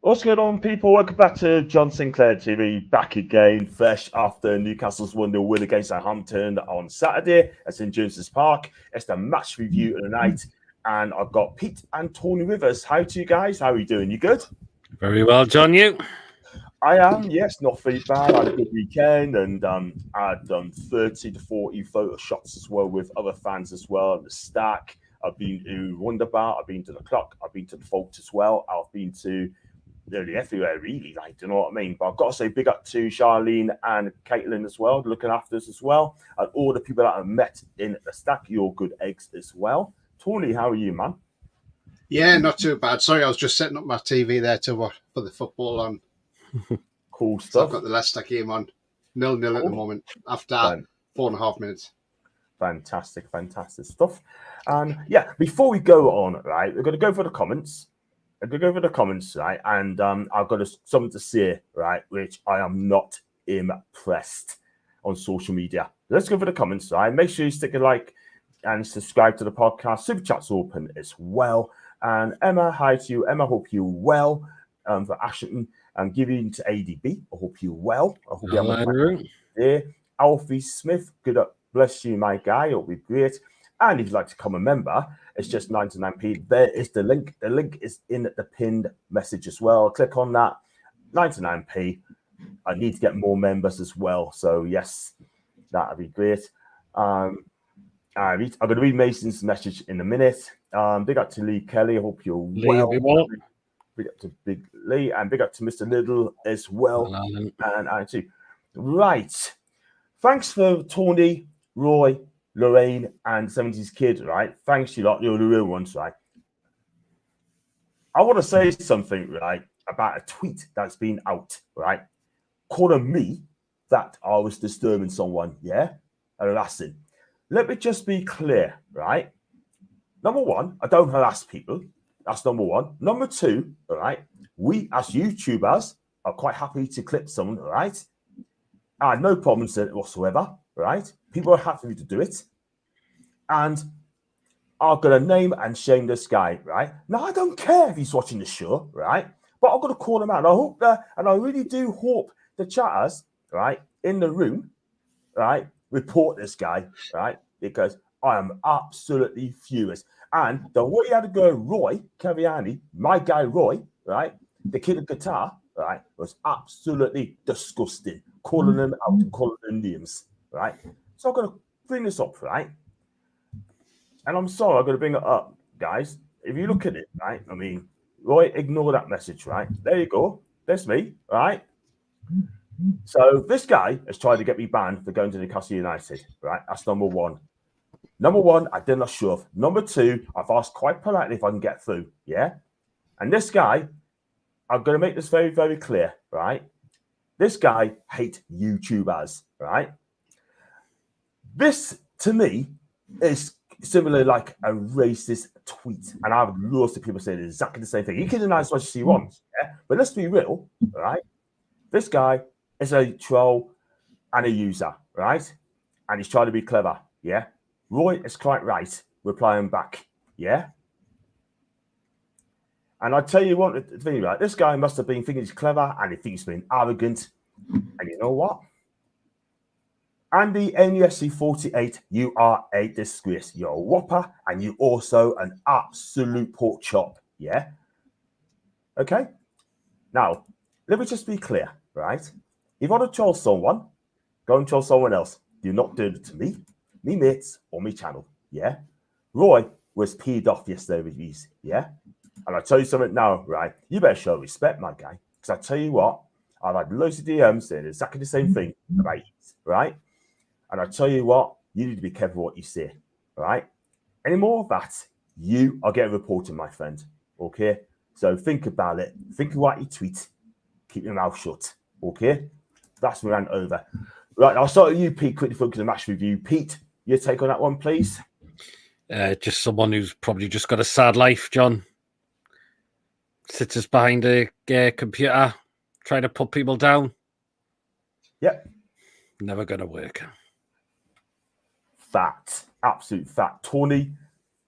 What's going on, people? Welcome back to John Sinclair TV. Back again, fresh after Newcastle's 1-0 win against Southampton on Saturday at St James's Park. It's the match review of the night, and I've got Pete and Tony Rivers. How to you guys? How are you doing? You good? Very well, John. You? I am, yes, not very bad. I had a good weekend, and I had 30 to 40 photo shots as well with other fans as well. The Stack, I've been to Wonderbar, I've been to the Clock, I've been to the Vault as well. I've been to nearly everywhere, really. Like, do you know what I mean? But I've got to say, big up to Charlene and Caitlin as well, looking after us as well, and all the people that I've met in the Stack. You're good eggs as well. Tony, how are you, man? Yeah, not too bad. Sorry, I was just setting up my TV there to watch for the football on. Cool So stuff. I've got the Leicester game on 0-0 at the moment after Fan- 4.5 minutes. Fantastic stuff. And yeah, before we go on, right, we're going to go for the comments. I'm going to go for the comments, right? And I've got something to say, right, which I am not impressed on social media. Let's go for the comments, right? Make sure you stick a like and subscribe to the podcast. Super chat's open as well. And Emma, hi to you. Emma, hope you're well. For Ashton, I'm giving to ADB. I hope you're well. I hope you're Hello. there. Alfie Smith, good up. Bless you, my guy. It'll be great. And if you'd like to become a member, it's just 99p. There is the link. The link is in the pinned message as well. Click on that. 99p. I need to get more members as well. So, yes, that'd be great. I'm going to read Mason's message in a minute. Big up to Lee Kelly. I hope you're well. Big up to Big Lee. And big up to Mr. Little as well. And I too. Right. Thanks for Tony, Roy, Lorraine, and 70s Kid, right? Thanks you lot. You're the real ones, right? I want to say something, right, about a tweet that's been out, right? Calling me that I was disturbing someone, yeah? Harassing. Let me just be clear, right? Number one, I don't harass people. That's number one. Number two, all right, we as YouTubers are quite happy to clip someone, all right? I had no problems with it whatsoever, right? People are happy to do it. And I'm going to name and shame this guy, right? Now, I don't care if he's watching the show, right? But I'm going to call him out. And I hope that, and I really do hope the chatters, right, in the room, right, report this guy, right? Because I am absolutely furious. And the way he had to go, Roy Caviani, my guy Roy, right, the kid of guitar, right, was absolutely disgusting. Calling them out, calling them names, right? So I'm going to bring this up, right? And I'm sorry, I'm going to bring it up, guys. If you look at it, right, I mean, Roy, ignore that message, right? There you go. There's me, right? So this guy has tried to get me banned for going to Newcastle United, right? That's number one. Number one, I did not shove. Number two, I've asked quite politely if I can get through, yeah? And this guy, I'm going to make this very, very clear, right? This guy hates YouTubers, right? This, to me, is similar like a racist tweet. And I've lots of people saying exactly the same thing. You can deny as much as you want, yeah? But let's be real, right? This guy is a troll and a user, right? And he's trying to be clever, yeah? Roy is quite right, replying back, yeah? And I tell you what, the thing, right? This guy must have been thinking he's clever and he thinks he's being arrogant. And you know what? Andy NUSC 48, you are a disgrace. You're a whopper and you also an absolute pork chop, yeah? Okay? Now, let me just be clear, right? If you want to troll someone, go and troll someone else. Do not do it to me mates, or me channel, yeah? Roy was peed off yesterday with these, yeah? And I tell you something now, right? You better show respect, my guy. Because I tell you what, I've had loads of DMs saying exactly the same thing about you, right? And I tell you what, you need to be careful what you say, right? Any more of that, you are getting reported, my friend, okay? So think about it. Think of what you tweet. Keep your mouth shut, okay? That's my rant over. Right, I'll start with you, Pete, quickly focus on the match review. Pete, your take on that one, please. Just someone who's probably just got a sad life, John. Sits us behind a computer, trying to put people down. Yep. Never going to work. Fact. Absolute fact. Tony,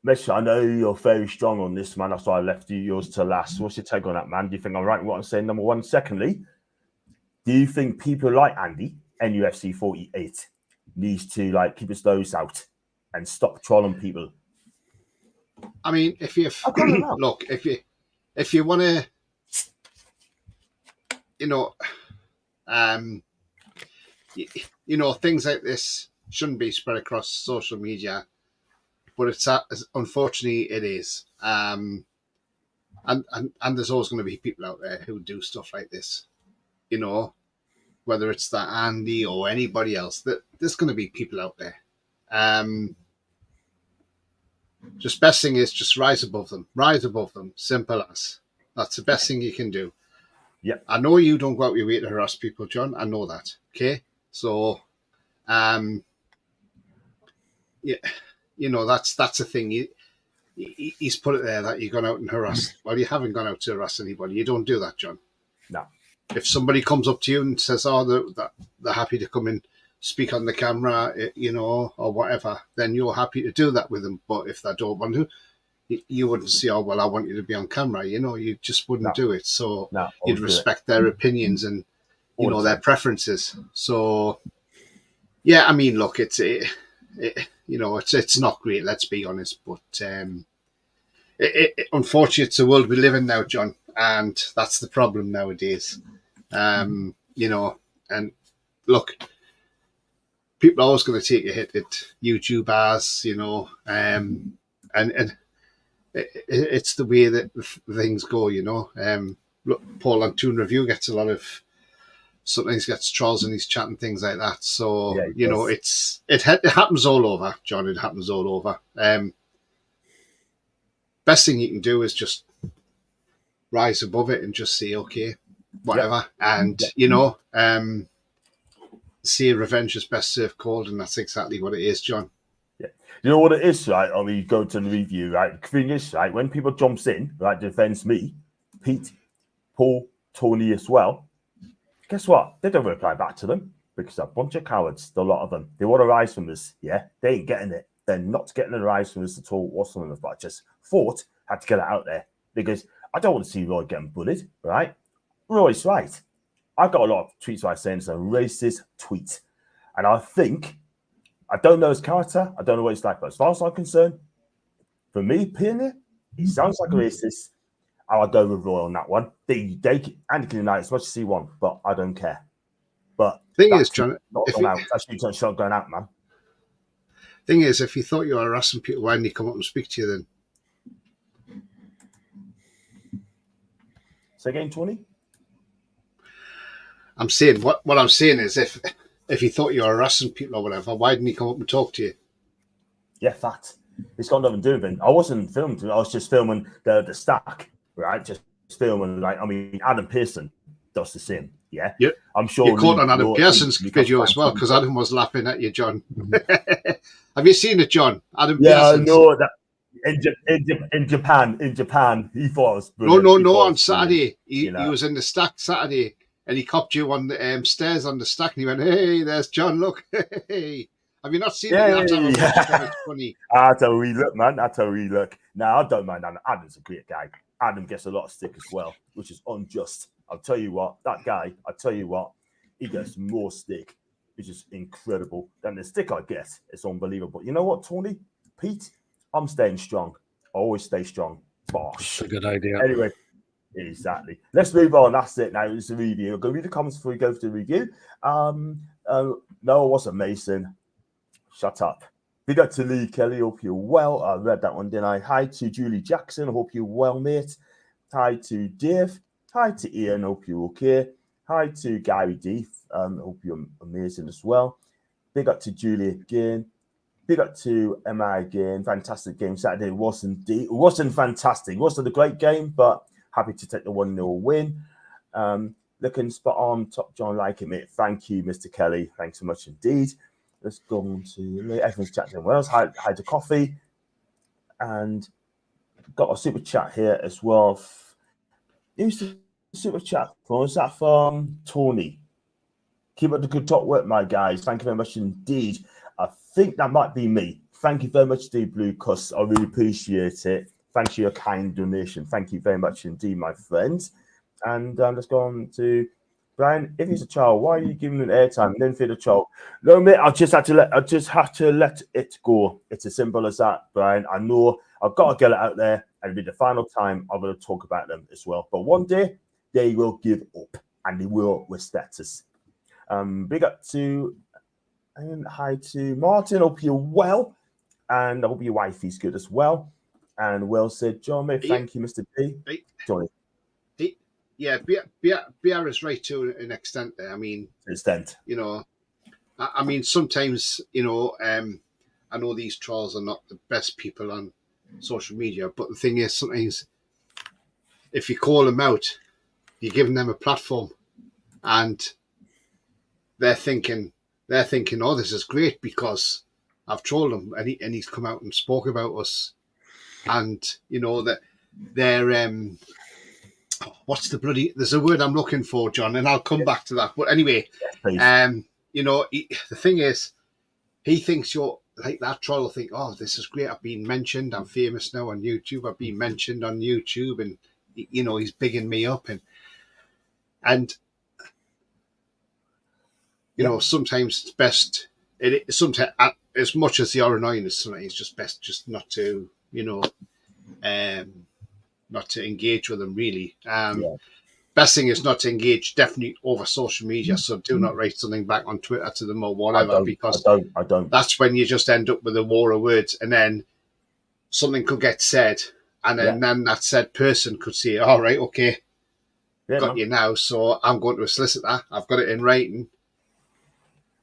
Mitch, I know you're very strong on this, man. That's why I left you yours to last. What's your take on that, man? Do you think I'm right in what I'm saying? Number one. Secondly, do you think people like Andy, NUFC 48, needs to like keep his nose out and stop trolling people? I mean, if you look, if you want to, you know, things like this shouldn't be spread across social media, but it's unfortunately it is. And there's always going to be people out there who do stuff like this, whether it's that Andy or anybody else. That there's going to be people out there. Just best thing is just rise above them. Rise above them. Simple as. That's the best thing you can do. Yeah. I know you don't go out your way to harass people, John. I know that. Okay. So, yeah, that's the thing. He's put it there that you've gone out and harassed. Well, you haven't gone out to harass anybody. You don't do that, John. No. If somebody comes up to you and says, they're happy to come and speak on the camera, or whatever, then you're happy to do that with them. But if they don't want to, you wouldn't say, I want you to be on camera. You just wouldn't do it. So you'd respect their opinions and, their preferences. So, yeah, I mean, look, it's not great, let's be honest. But unfortunately, it's the world we live in now, John. And that's the problem nowadays. And look, people are always going to take a hit at YouTubers, and it's the way that things go, Look, Paul on Toon Review gets a lot of, sometimes gets trolls and he's chatting things like that. So, it happens all over, John. It happens all over. Best thing you can do is just rise above it and just say, okay, whatever. And, see revenge is best served cold, and that's exactly what it is, John. Yeah. You know what it is, right? I mean, you go to the review, right? The thing is, right, when people jumps in, right, defends me, Pete, Paul, Tony as well, guess what? They don't reply back to them because they're a bunch of cowards, a lot of them. They want to rise from this, yeah? They ain't getting it. They're not getting a rise from this at all whatsoever, but I just thought I had to get it out there because I don't want to see Roy getting bullied, right? Roy's right. I got a lot of tweets where I saying it's a racist tweet. And I don't know his character. I don't know what he's like. But as far as I'm concerned, for me, Peony, he sounds like a racist. I'll go with Roy on that one. Andy can unite as much as he wants, but I don't care. But thing is, John, that's not going out, man. Thing is, if you thought you were harassing people, why didn't he come up and speak to you then? So again, Tony? I'm saying what I'm saying is if he thought you were harassing people or whatever, why didn't he come up and talk to you? Yeah, that. It's got nothing to do with it. I wasn't filming. I was just filming the stack, right? Just filming Adam Pearson does the same. Yeah, I'm sure you caught on Adam Pearson's video as well because Adam was laughing at you, John. Have you seen it, John? Adam Pearson's. I know that. In Japan, he thought it was brilliant. No. On Saturday, he was in the stack Saturday. And he copped you on the stairs on the stack, and he went, "Hey, there's John. Look, hey, have you not seen it? It's funny." That's how we look, man. That's how we look. Now I don't mind Adam. Adam's a great guy. Adam gets a lot of stick as well, which is unjust. I'll tell you what, that guy. He gets more stick, which is incredible than the stick I get. It's unbelievable. You know what, Tony, Pete, I'm staying strong. I always stay strong. Bosh. That's a good idea. Anyway. Exactly. Let's move on. That's it now. It's a review. I'll go read the comments before we go to the review. No, it wasn't Mason. Shut up. Big up to Lee Kelly. Hope you're well. I read that one, didn't I? Hi to Julie Jackson. Hope you're well, mate. Hi to Dave. Hi to Ian. Hope you're okay. Hi to Gary D. Hope you're amazing as well. Big up to Julie again. Big up to Emma again. Fantastic game Saturday. It wasn't fantastic. It wasn't a great game, but happy to take the 1-0 win. Looking spot on. Top John, like it, mate. Thank you, Mr. Kelly. Thanks so much indeed. Let's go on to everyone's chatting Wells. Hi to Coffee. And got a super chat here as well. Who's the super chat from? Is that from Tony? Keep up the good talk work, my guys. Thank you very much indeed. I think that might be me. Thank you very much, Deep Blue Cuss. I really appreciate it. Thanks for your kind donation. Thank you very much indeed, my friends. And let's go on to Brian. If he's a child, why are you giving him airtime? Then for the child. No, mate. I just have to let it go. It's as simple as that, Brian. I know I've got to get it out there, and it'll be the final time I'm going to talk about them as well. But one day they will give up, and they will respect us. Big up to and hi to Martin. Hope you're well, and I hope your wife is good as well. And well said, John. Mate, thank you, Mr. D. Johnny. Yeah, BR is right to an extent there. I mean, you know, I mean, sometimes, you know, I know these trolls are not the best people on social media, but the thing is, sometimes if you call them out, you're giving them a platform, and they're thinking, oh, this is great because I've trolled him, and he's come out and spoke about us, and you know that they're what's the bloody? There's a word I'm looking for, John, and I'll come back to that. But anyway, you know, the thing is, he thinks you're like that troll will think, oh, this is great. I've been mentioned. I'm famous now on YouTube. I've been mentioned on YouTube, and you know, he's bigging me up, and you know, sometimes it's best. Sometimes, as much as you're annoying, sometimes it's just best just not to, you know, not to engage with them really. Best thing is not to engage definitely over social media. So do not write something back on Twitter to them or whatever, because I don't. That's when you just end up with a war of words, and then something could get said, and then that said person could say, all right, okay, got you now, so I'm going to solicit that. I've got it in writing.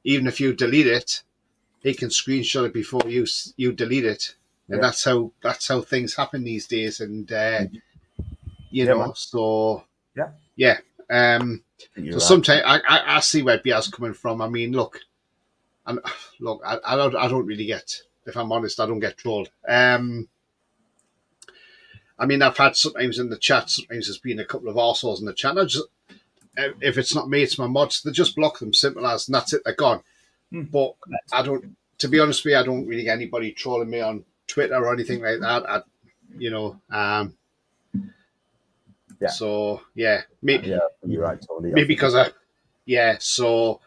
Even if you delete it, he can screenshot it before you delete it. And that's how things happen these days. And you know, man. So so sometimes I see where BR's coming from. I mean, look, I don't really get, if I'm honest, I don't get trolled. I mean, I've had sometimes in the chat, sometimes there's been a couple of arseholes in the chat. I just, if it's not me, it's my mods. They just block them, simple as, and that's it. They're gone. But I don't. To be honest with you, I don't really get anybody trolling me on Twitter or anything like that. You know. So maybe you're right, Tony. Maybe because So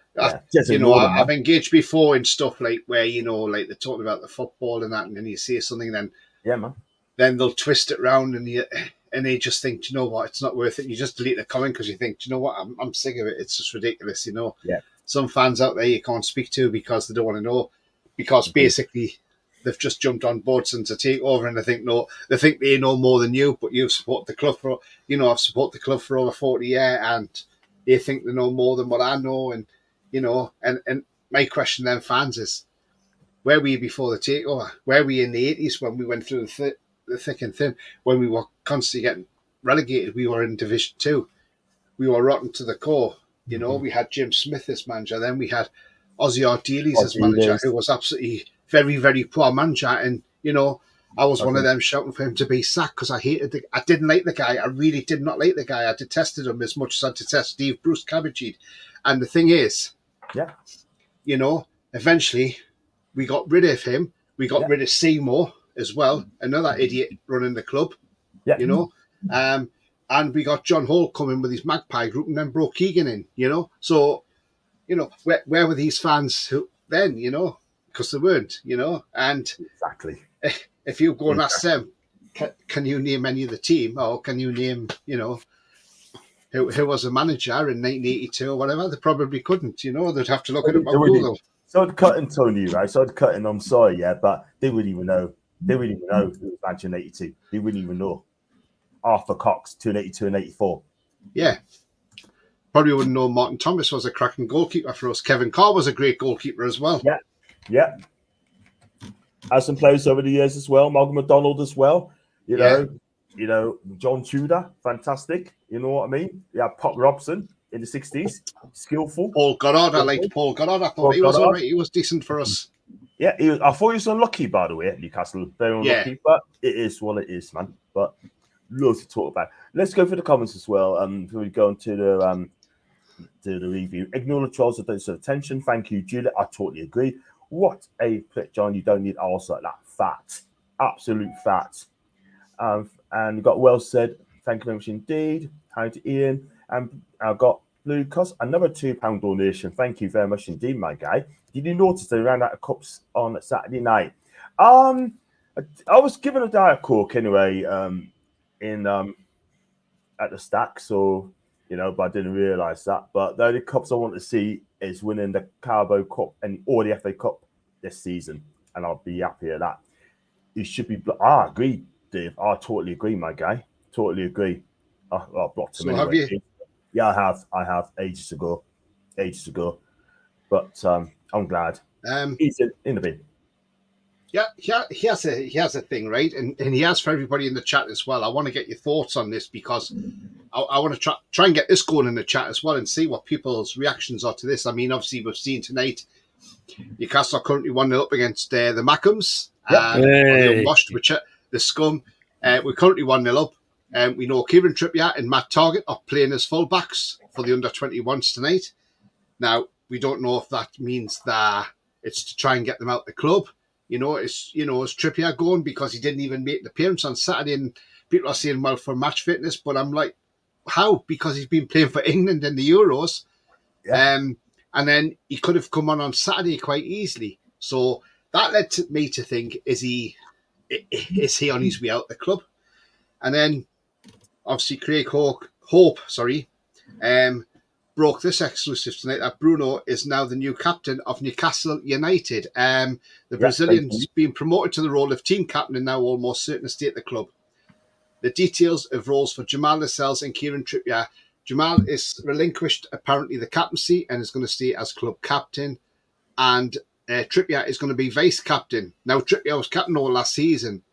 you know, I've engaged before in stuff like where, you know, like they're talking about the football and that, and then you say something, then then they'll twist it around, and they just think, you know what, it's not worth it. You just delete the comment because you think, you know what, I'm sick of it. It's just ridiculous, you know. Some fans out there you can't speak to because they don't want to know, because basically they've just jumped on board since a takeover, and they think they know more than you, but you've supported the club for, you know, I've supported the club for over 40 years, and they think they know more than what I know, and you know, and my question then, fans, is where were you before the takeover? Where were you in the 80s when we went through the thick and thin, when we were constantly getting relegated? We were in Division 2. We were rotten to the core. You know, we had Jim Smith as manager. Then we had Ozzy Ardiles as manager, who was absolutely very, very poor manager. And, you know, I was one of them shouting for him to be sacked because I didn't like the guy. I really did not like the guy. I detested him as much as I detest Steve Bruce Cabbageed. And the thing is, you know, eventually we got rid of him. We got rid of Seymour as well, another idiot running the club, you know. And we got John Hall coming with his Magpie group, and then brought Keegan in, you know. So, you know, where were these fans who then, you know, because they weren't, you know. And if you go and ask them, can you name any of the team, or can you name, you know, who was a manager in 1982 or whatever, they probably couldn't, you know. They'd have to look at it on Google. So I'd cut in Tony, right? So I'd cut in, I'm sorry, but they wouldn't even know. They wouldn't even know who was manager in 82. They wouldn't even know. Arthur Cox, 282 and 84. Yeah. Probably wouldn't know Martin Thomas was a cracking goalkeeper for us. Kevin Carr was a great goalkeeper as well. Yeah. Has some players over the years as well. Malcolm McDonald as well. You know, John Tudor, fantastic. You know what I mean? Yeah, Pop Robson in the 60s, skillful. Paul Goddard, I liked Paul Goddard. I thought he was all right. He was decent for us. Yeah, I thought he was unlucky, by the way, at Newcastle. Very unlucky, but it is what it is, man. But loads to talk about. Let's go for the comments as well. Before we go into the review. Ignore the trolls that don't serve attention. Thank you, Juliet. I totally agree. What a flick, John. You don't need also that fat. Absolute fat. And you got well said. Thank you very much indeed. Hi to Ian. And I've got Blue Cuss, another £2 donation. Thank you very much indeed, my guy. Did you notice they ran out of cups on Saturday night? I was given a Diet Coke anyway, in at the stack, so but I didn't realise that. But the only cups I want to see is winning the Carbo Cup or the FA Cup this season, and I'll be happy at that. It should be. I agree, Dave. I totally agree, my guy. Totally agree. I blocked him So anyway. have you? Yeah, I have ages ago. But I'm glad he's in the bin. Yeah, he has a thing, right? And he has for everybody in the chat as well. I want to get your thoughts on this because I want to try and get this going in the chat as well and see what people's reactions are to this. I mean, obviously, we've seen tonight Newcastle are currently 1-0 up against the Mackhams. The Unwashed, which are the Scum. We're currently 1-0 up. We know Kieran Trippier and Matt Targett are playing as fullbacks for the under-21s tonight. Now, we don't know if that means that it's to try and get them out the club. Is Trippier going because he didn't even make an appearance on Saturday, and people are saying, well, for match fitness, but I'm like, how? Because he's been playing for England in the Euros. Yeah. And then he could have come on Saturday quite easily. So that led me to think, is he on his way out the club? And then, obviously, Craig Hope, broke this exclusive tonight that Bruno is now the new captain of Newcastle United. The Brazilian's been promoted to the role of team captain and now almost certain to stay at the club. The details of roles for Jamal Lascelles and Kieran Trippier. Jamal is relinquished, apparently, the captaincy and is going to stay as club captain. And Trippier is going to be vice captain. Now, Trippier was captain all last season.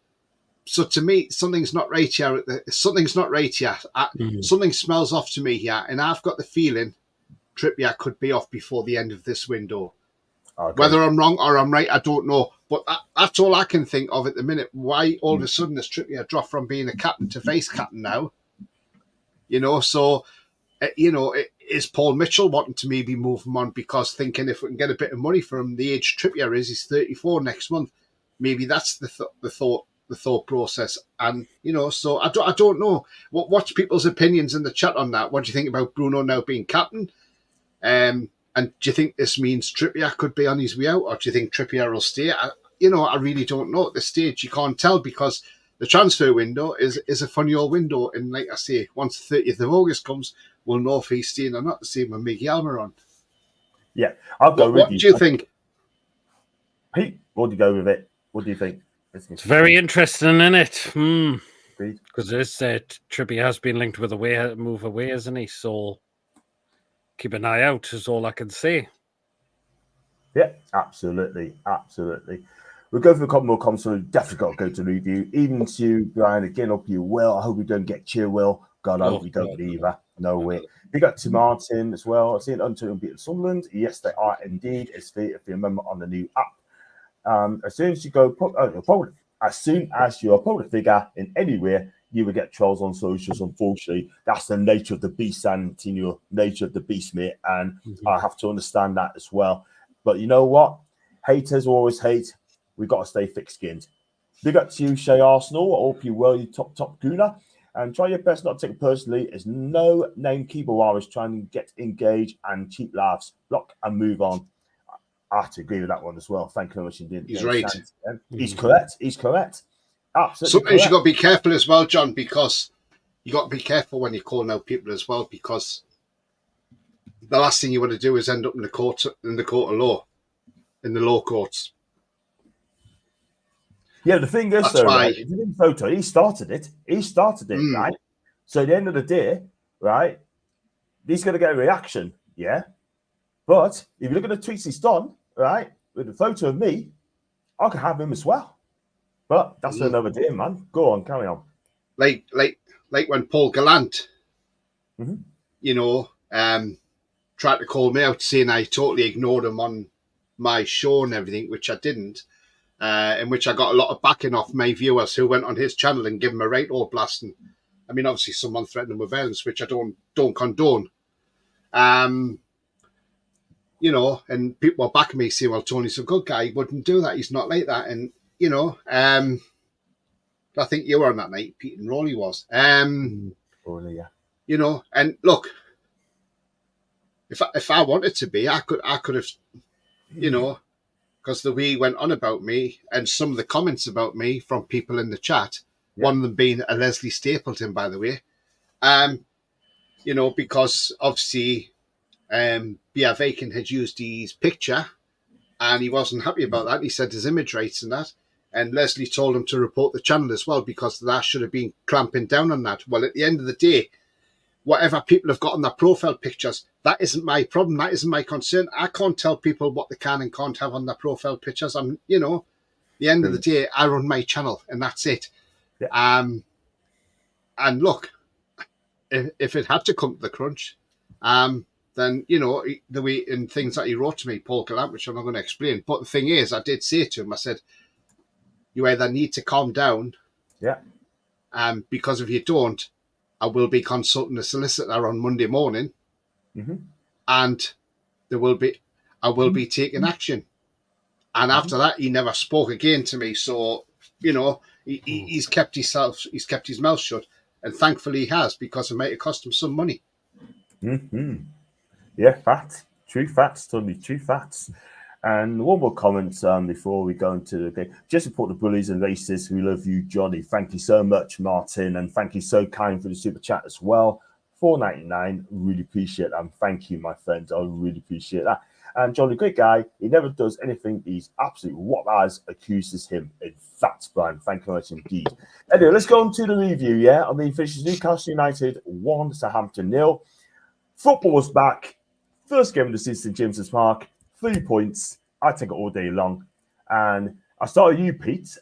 So to me, something's not right here. Something smells off to me here. And I've got the feeling Trippier could be off before the end of this window. Okay. Whether I'm wrong or I'm right, I don't know. But that's all I can think of at the minute. Why all of a sudden has Trippier dropped from being a captain to vice captain now? So, is Paul Mitchell wanting to maybe move him on because thinking if we can get a bit of money for him, the age Trippier is, he's 34 next month. Maybe that's the thought process. And, so I don't know. What's people's opinions in the chat on that? What do you think about Bruno now being captain? And do you think this means Trippier could be on his way out, or do you think Trippier will stay? I really don't know at this stage. You can't tell because the transfer window is a funny old window. And like I say, once the 30th of August comes, we'll know if he's staying or not. The same with Miguel Almiron. Yeah, I'll go with you. What do you think? Pete, what do you go with it? What do you think? It's very interesting, isn't it? Because this Trippier has been linked with a move away, hasn't he? So keep an eye out is all I can say. Yeah, absolutely. We'll go for a couple more comments, so we've definitely got to go to review. Even to you, Brian, again, hope you well. I hope we don't get cheer well. God, I hope we don't either. No way. We got to Martin as well. I've seen Until beat Sunderland. Yes, they are indeed. It's free if you remember on the new app. As soon as you go, as soon as you're a public figure in anywhere, you will get trolls on socials. Unfortunately, that's the nature of the beast, Santino, nature of the beast, mate. And I have to understand that as well. But you know what? Haters always hate. We've got to stay thick-skinned. Big up to you, Shay Arsenal. I hope you well, you top gooner. And try your best not to take it personally. As no name keeper is trying to get engaged and cheap laughs. Block and move on. I have to agree with that one as well. Thank you very much indeed. He's right. He's correct. Absolutely. Sometimes you've got to be careful as well, John, because you got to be careful when you're calling out people as well, because the last thing you want to do is end up in the court of law, in the law courts. Yeah, the thing is, though, right, photo, he started it, right? So at the end of the day, right, he's going to get a reaction, yeah? But if you look at the tweets he's done, right, with the photo of me, I could have him as well. But that's another day, man. Go on, carry on. Like when Paul Gallant, tried to call me out saying I totally ignored him on my show and everything, which I didn't. In which I got a lot of backing off my viewers who went on his channel and gave him a right old blasting. I mean, obviously, someone threatened him with violence, which I don't condone. you know, and people were backing me saying, well, Tony's a good guy. He wouldn't do that. He's not like that. And, you know, I think you were on that night, Pete and Ronnie was. Only, yeah. You know, and look, if I wanted to be, I could have, you know, because the way he went on about me and some of the comments about me from people in the chat, one of them being a Leslie Stapleton, by the way, you know, because obviously B.R. Vakin had used his picture and he wasn't happy about that. He said his image rights and that. And Leslie told him to report the channel as well because that should have been clamping down on that. Well, at the end of the day, whatever people have got on their profile pictures, that isn't my problem. That isn't my concern. I can't tell people what they can and can't have on their profile pictures. You know, at the end of the day, I run my channel and that's it. Yeah. And look, if it had to come to the crunch, then, you know, the way in things that he wrote to me, Paul Gallant, which I'm not going to explain. But the thing is, I did say to him, I said, you either need to calm down. Yeah. Because if you don't, I will be consulting a solicitor on Monday morning, and I will be taking action. And after that, he never spoke again to me. So, you know, he's kept his mouth shut, and thankfully he has, because it might have cost him some money. Yeah, facts, true facts, totally true facts. And one more comment before we go into the game. Just support the bullies and racists. We love you, Johnny. Thank you so much, Martin. And thank you so kind for the super chat as well. $4.99. Really appreciate that. And thank you, my friends. I really appreciate that. And Johnny, great guy. He never does anything. He's absolutely what as accuses him. In fact, Brian, thank you very much indeed. Anyway, let's go on to the review, yeah? I mean, finishes Newcastle United 1, Southampton 0. Football's back. First game of the season, James's Park. 3 points. I take it all day long. And I start with you, Pete.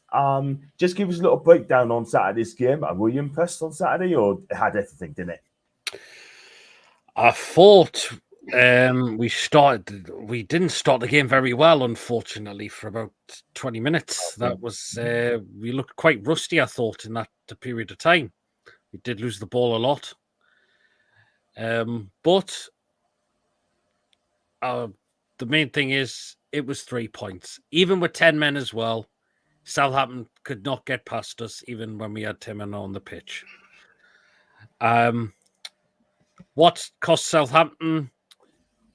Just give us a little breakdown on Saturday's game. Were you impressed on Saturday, or it had everything, didn't it? I thought we didn't start the game very well, unfortunately, for about 20 minutes. That was we looked quite rusty, I thought, in that period of time. We did lose the ball a lot. But the main thing is it was 3 points. Even with 10 men as well, Southampton could not get past us, even when we had 10 men on the pitch. What cost Southampton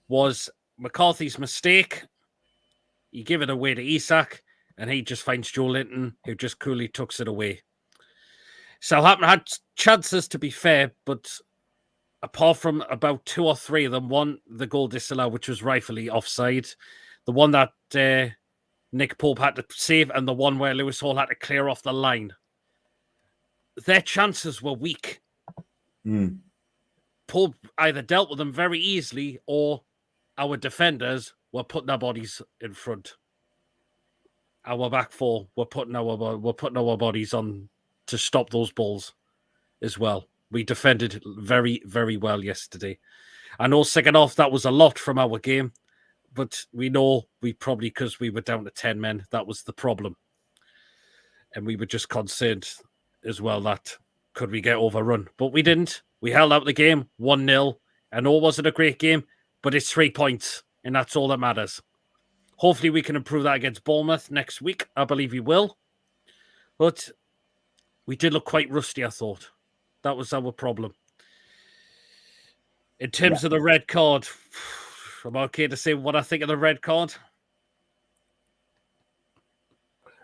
was McCarthy's mistake. He gave it away to Isak, and he just finds Joe Linton, who just coolly tucks it away. Southampton had chances, to be fair, but apart from about 2 or 3 of them, one, the goal disallowed, which was rightfully offside. The one that Nick Pope had to save, and the one where Lewis Hall had to clear off the line. Their chances were weak. Pope either dealt with them very easily, or our defenders were putting their bodies in front. Our back four were putting our bodies on to stop those balls as well. We defended very, very well yesterday. I know second half, that was a lot from our game, but we know probably, because we were down to 10 men, that was the problem. And we were just concerned as well that could we get overrun? But we didn't. We held out the game 1-0. I know it wasn't a great game, but it's 3 points, and that's all that matters. Hopefully we can improve that against Bournemouth next week. I believe we will. But we did look quite rusty, I thought. That was our problem. In terms of the red card, I'm okay to say what I think of the red card.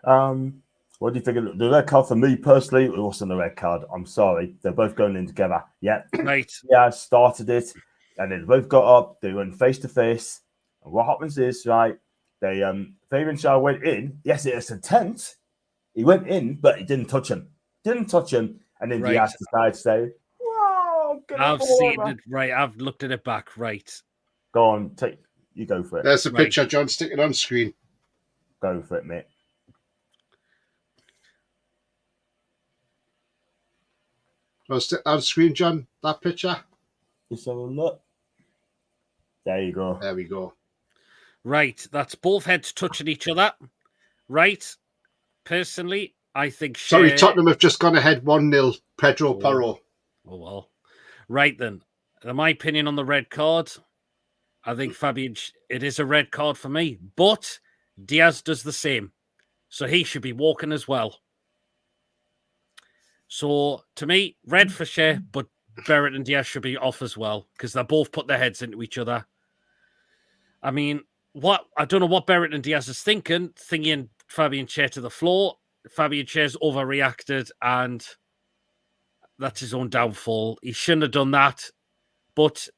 What do you think of the red card? For me personally, it wasn't a red card. I'm sorry. They're both going in together. Yeah. Right. Yeah, started it. And then both got up. They went face to face. And what happens is, right, Fabian Schär went in. Yes, it's intent. He went in, but he didn't touch him. And then Diaz decided to say, "Wow, I've seen it, right. I've looked at it back, right." Go on, you go for it. There's a picture, John. Stick it on screen. Go for it, mate. Well, stick on screen, John. That picture. Just have a look. There you go. There we go. Right, that's both heads touching each other. Right. Personally, I think... Sorry, Tottenham have just gone ahead 1-0. Pedro Porro. Oh, well. Right, then. My opinion on the red card, I think Fabian, it is a red card for me, but Diaz does the same. So he should be walking as well. So to me, red for Shea, but Barrett and Diaz should be off as well because they both put their heads into each other. I mean, I don't know what Barrett and Diaz is thinking Fabian Shea to the floor. Fabian Shea's overreacted and that's his own downfall. He shouldn't have done that, but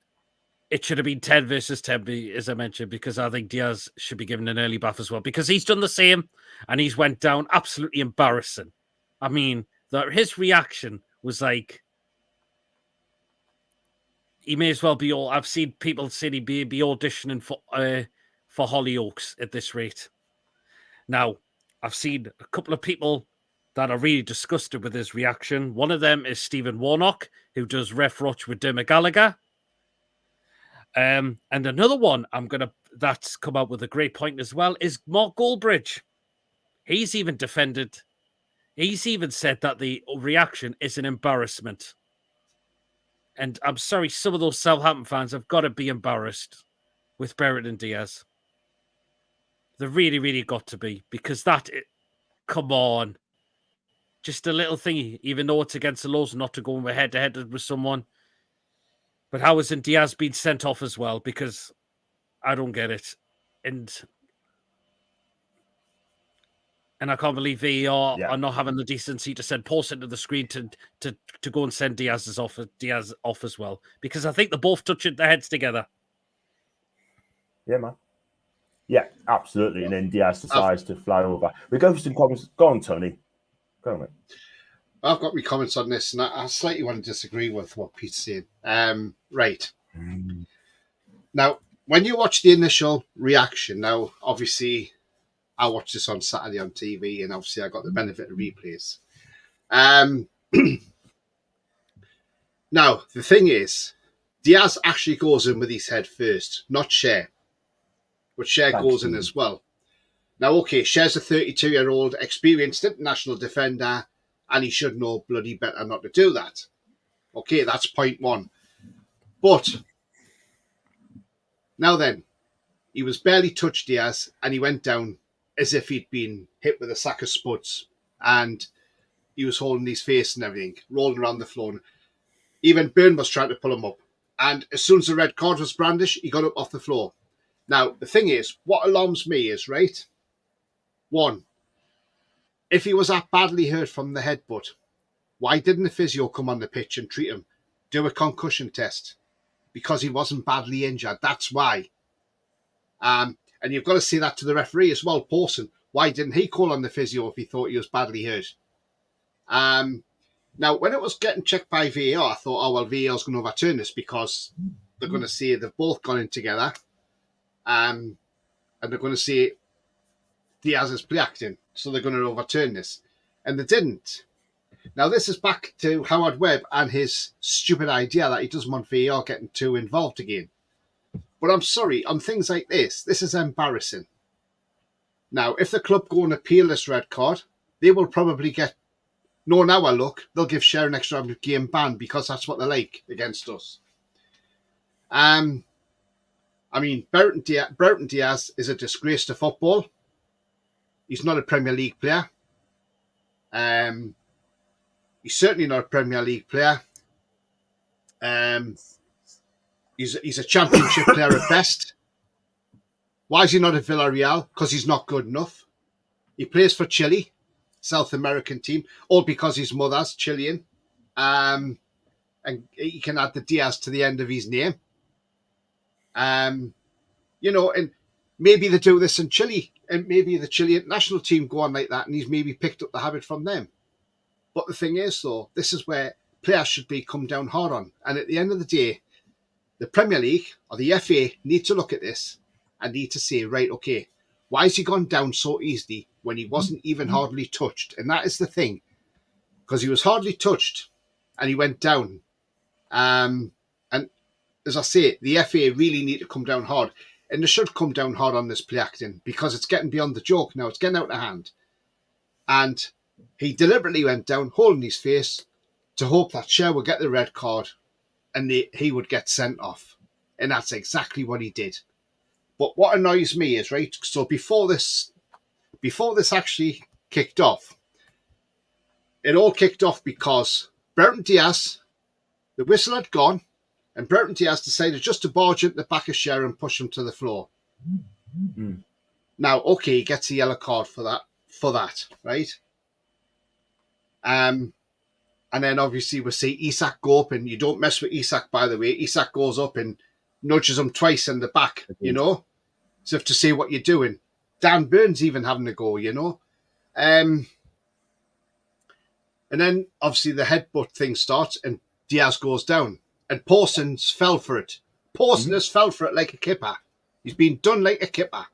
it should have been 10 versus 10, as I mentioned, because I think Diaz should be given an early buff as well, because he's done the same and he's went down absolutely embarrassing. I mean, his reaction was like, he may as well be all. I've seen people say he'd be auditioning for Hollyoaks at this rate. Now, I've seen a couple of people that are really disgusted with his reaction. One of them is Stephen Warnock, who does Ref Roch with Dermot Gallagher. And another one that's come out with a great point as well is Mark Goldbridge. He's even said that the reaction is an embarrassment. And I'm sorry, some of those Southampton fans have got to be embarrassed with Barrett and Diaz. They really, really got to be, because come on. Just a little thingy, even though it's against the laws not to go head-to-head with someone. But how isn't Diaz been sent off as well? Because I don't get it. And I can't believe VAR are not having the decency to send Paulson to the screen to go and send Diaz off as well. Because I think they're both touching their heads together. Yeah, man. Yeah, absolutely. And then Diaz decides to fly over. We go for some comments. Go on, Tony. Go on, mate. I've got my comments on this, and I slightly want to disagree with what Pete's saying. Right. Now, when you watch the initial reaction, now, obviously, I watched this on Saturday on TV, and obviously I got the benefit of replays. Now, the thing is, Diaz actually goes in with his head first, not Shea. But Shea goes in as well. Now, okay, Shea's a 32-year-old experienced international defender, and he should know bloody better not to do that. Okay, that's point one. But now then, he was barely touched, Diaz, and he went down as if he'd been hit with a sack of spuds, and he was holding his face and everything, rolling around the floor. Even Byrne was trying to pull him up. And as soon as the red card was brandished, he got up off the floor. Now, the thing is, what alarms me is, right, one, if he was that badly hurt from the headbutt, why didn't the physio come on the pitch and treat him? Do a concussion test. Because he wasn't badly injured. That's why. And you've got to say that to the referee as well, Paulson. Why didn't he call on the physio if he thought he was badly hurt? Now, when it was getting checked by VAR, I thought, oh, well, VAR's going to overturn this because they're going to say they've both gone in together. And they're going to say Diaz is play acting, so they're going to overturn this. And they didn't. Now, this is back to Howard Webb and his stupid idea that he doesn't want VAR getting too involved again. But I'm sorry, on things like this is embarrassing. Now, if the club go and appeal this red card, they will probably get, knowing our luck, they'll give Shea an extra game ban because that's what they like against us. I mean, Barrett and Diaz is a disgrace to football. He's not a Premier League player. He's certainly not a Premier League player. He's a Championship player at best. Why is he not at Villarreal? Because he's not good enough. He plays for Chile, South American team, all because his mother's Chilean. And he can add the Diaz to the end of his name. You know, and maybe they do this in Chile, and maybe the Chilean national team go on like that, and he's maybe picked up the habit from them. But the thing is, though, this is where players should be come down hard on. And at the end of the day, the Premier League or the FA need to look at this and need to say, right, okay, why has he gone down so easily when he wasn't even hardly touched? And that is the thing, because he was hardly touched and he went down. And as I say, the FA really need to come down hard. And they should come down hard on this play acting because it's getting beyond the joke now. It's getting out of hand. And he deliberately went down, holding his face, to hope that Shea would get the red card and he would get sent off. And that's exactly what he did. But what annoys me is, right, so before this actually kicked off, it all kicked off because Brereton Diaz, the whistle had gone, and Brereton Diaz decided just to barge into the back of Sher and push him to the floor. Mm. Now, okay, he gets a yellow card for that, right? And then obviously we see Isak go up, and you don't mess with Isak, by the way. Isak goes up and nudges him twice in the back, you know, as if to say what you're doing. Dan Burns even having a go, you know. And then obviously the headbutt thing starts, and Diaz goes down, and Parsons fell for it. Parsons fell for it like a kipper. He's been done like a kipper.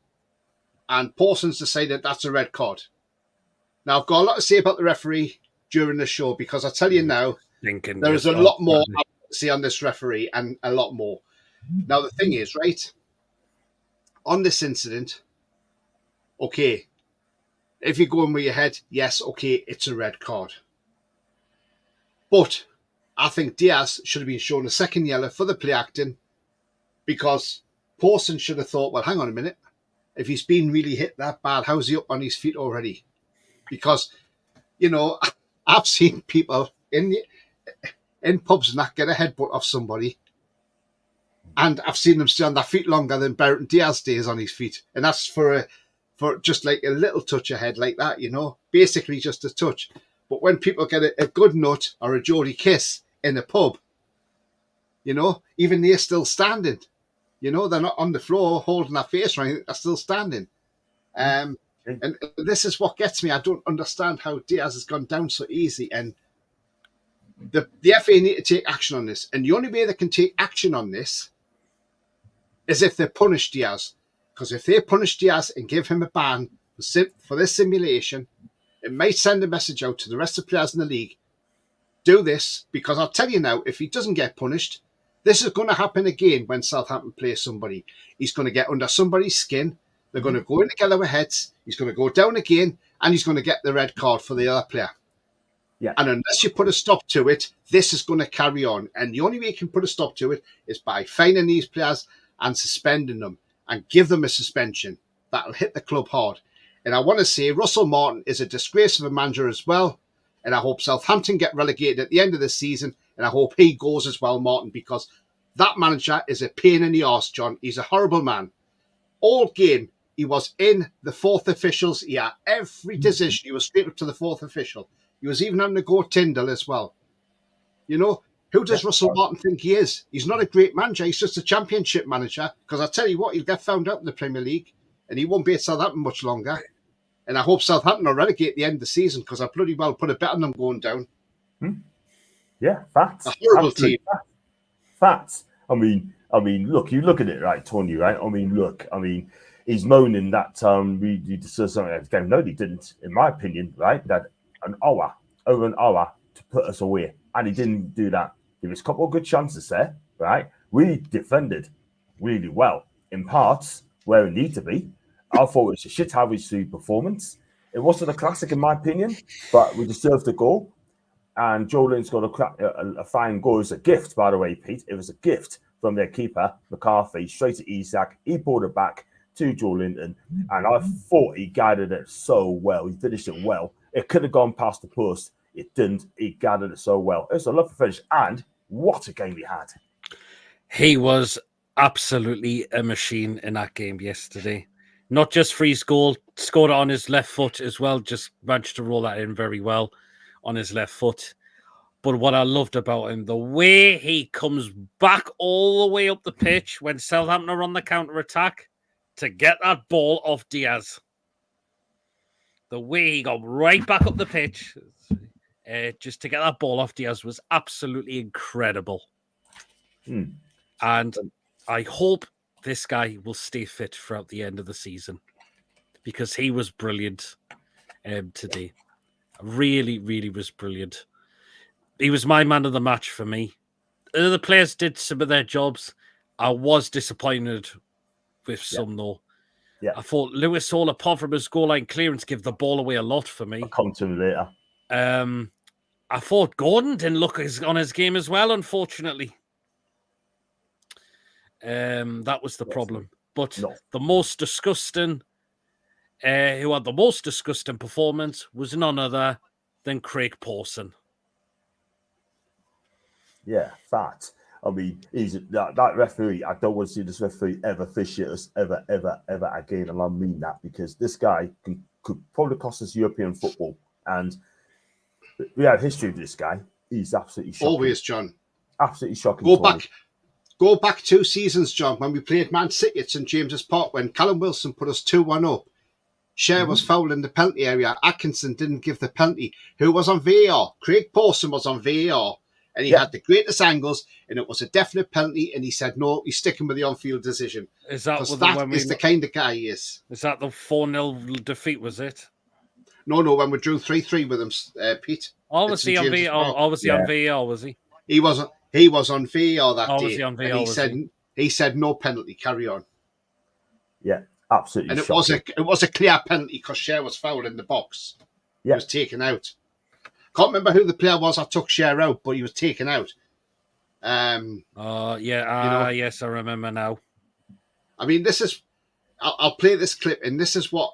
And Parsons decided that's a red card. Now, I've got a lot to say about the referee during the show, because I tell you now, there is a lot more I want to say on this referee, and a lot more. Now, the thing is, right, on this incident, okay, if you're going with your head, yes, okay, it's a red card. But I think Diaz should have been shown a second yellow for the play acting, because Parsons should have thought, well, hang on a minute. If he's been really hit that bad, how's he up on his feet already? Because, you know, I've seen people in pubs and that get a headbutt off somebody, and I've seen them stay on their feet longer than Brereton Diaz stays on his feet. And that's for just like a little touch ahead like that, you know, basically just a touch. But when people get a good nut or a Geordie kiss in a pub, you know, even they're still standing. You know, they're not on the floor holding their face or anything. They're still standing. And this is what gets me. I don't understand how Diaz has gone down so easy. And the FA need to take action on this. And the only way they can take action on this is if they punish Diaz. Because if they punish Diaz and give him a ban for this simulation, it might send a message out to the rest of the players in the league. Do this, because I'll tell you now, if he doesn't get punished, this is going to happen again when Southampton play somebody. He's going to get under somebody's skin. They're going to go in together with heads. He's going to go down again, and he's going to get the red card for the other player. Yeah. And unless you put a stop to it, this is going to carry on. And the only way you can put a stop to it is by fining these players and suspending them, and give them a suspension. That'll hit the club hard. And I want to say Russell Martin is a disgrace of a manager as well. And I hope Southampton get relegated at the end of the season. And I hope he goes as well, Martin, because that manager is a pain in the arse, John. He's a horrible man. All game, he was in the fourth officials. He had every decision. He was straight up to the fourth official. He was even having to go Tyndall as well. You know, who does Russell Martin think he is? He's not a great manager. He's just a championship manager. Because I tell you what, he'll get found out in the Premier League, and he won't be at Southampton much longer. And I hope Southampton will relegate at the end of the season, because I bloody well put a bet on them going down. Yeah, facts. A horrible team. Facts. I mean, look, you look at it, right, Tony, right? He's moaning that we deserve something at the game. No, he didn't, in my opinion, right? That over an hour to put us away, and he didn't do that. There was a couple of good chances there, right? We defended really well in parts where it needed to be. I thought it was a shit average performance. It wasn't a classic, in my opinion, but we deserved the goal. And Joe Lynn's got a fine goal. It was a gift, by the way, Pete. It was a gift from their keeper, McCarthy, straight to Isak. He pulled it back to Joe Linton, and I thought he guided it so well. He finished it well. It could have gone past the post. It didn't. He guided it so well. It was a lovely finish, and what a game he had. He was absolutely a machine in that game yesterday. Not just for his goal, scored it on his left foot as well. Just managed to roll that in very well on his left foot. But what I loved about him, the way he comes back all the way up the pitch when Southampton are on the counter-attack to get that ball off Diaz. The way he got right back up the pitch just to get that ball off Diaz was absolutely incredible. And I hope this guy will stay fit throughout the end of the season, because he was brilliant today. Really, really was brilliant. He was my man of the match for me. The players did some of their jobs. I was disappointed with some, though. Yeah. I thought Lewis Hall, apart from his goal line clearance, gave the ball away a lot for me. I'll come to him later. I thought Gordon didn't look on his game as well, unfortunately. That was the problem. But No. the most disgusting, who had the most disgusting performance was none other than Craig Pawson. Yeah, fact. I mean, that referee. I don't want to see this referee ever officiate us ever again, and I mean that because this guy could probably cost us European football. And we have history of this guy. He's absolutely shocking. Always, John. Absolutely shocking. Go back 2 seasons, John, when we played Man City at St James's Park when Callum Wilson put us 2-1 up. Cher was fouled in the penalty area. Atkinson didn't give the penalty. Who was on VAR? Craig Pawson was on VAR. And he had the greatest angles, and it was a definite penalty. And he said, no, he's sticking with the on-field decision. Is that the kind of guy he is. Is that the 4-0 defeat, was it? No, when we drew 3-3 with him, Pete. Was he on VAR, was he? He was on VAR that day. Was he on VAR, and he said, no penalty, carry on. Yeah, absolutely. And it was a clear penalty because Cher was fouled in the box. He was taken out. Can't remember who the player was that took Cher out, but he was taken out. Yes, I remember now. I mean, I'll play this clip, and this is what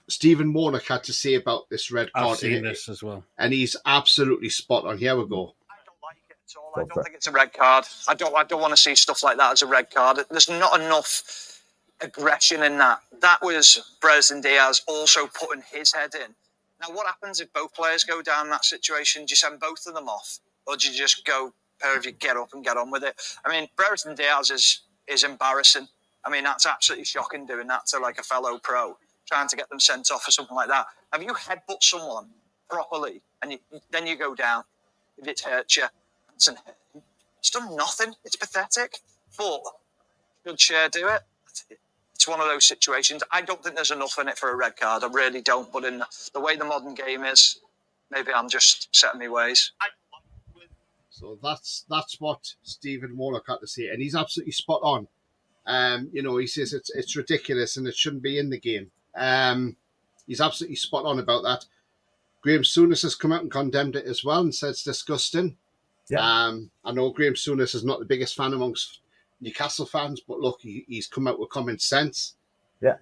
Stephen Warnock had to say about this red card. I've seen this as well. And he's absolutely spot on. Here we go. I don't like it at all. I don't think it's a red card. I don't want to see stuff like that as a red card. There's not enough aggression in that. That was Brereton Diaz also putting his head in. Now, what happens if both players go down that situation? Do you send both of them off? Or do you just go, pair of you, get up and get on with it? I mean, Brereton Diaz is embarrassing. I mean, that's absolutely shocking doing that to like a fellow pro, trying to get them sent off or something like that. Have you headbutt someone properly and then you go down if it hurts you? It's done nothing. It's pathetic. But should Cher do it? It's one of those situations. I don't think there's enough in it for a red card. I really don't. But in the way the modern game is, maybe I'm just setting my ways. So that's what Stephen Warnock had to say, and he's absolutely spot on. He says it's ridiculous and it shouldn't be in the game. He's absolutely spot on about that. Graham Souness has come out and condemned it as well and said it's disgusting. Yeah. I know Graham Souness is not the biggest fan amongst Newcastle fans, but look, he's come out with common sense. Yeah.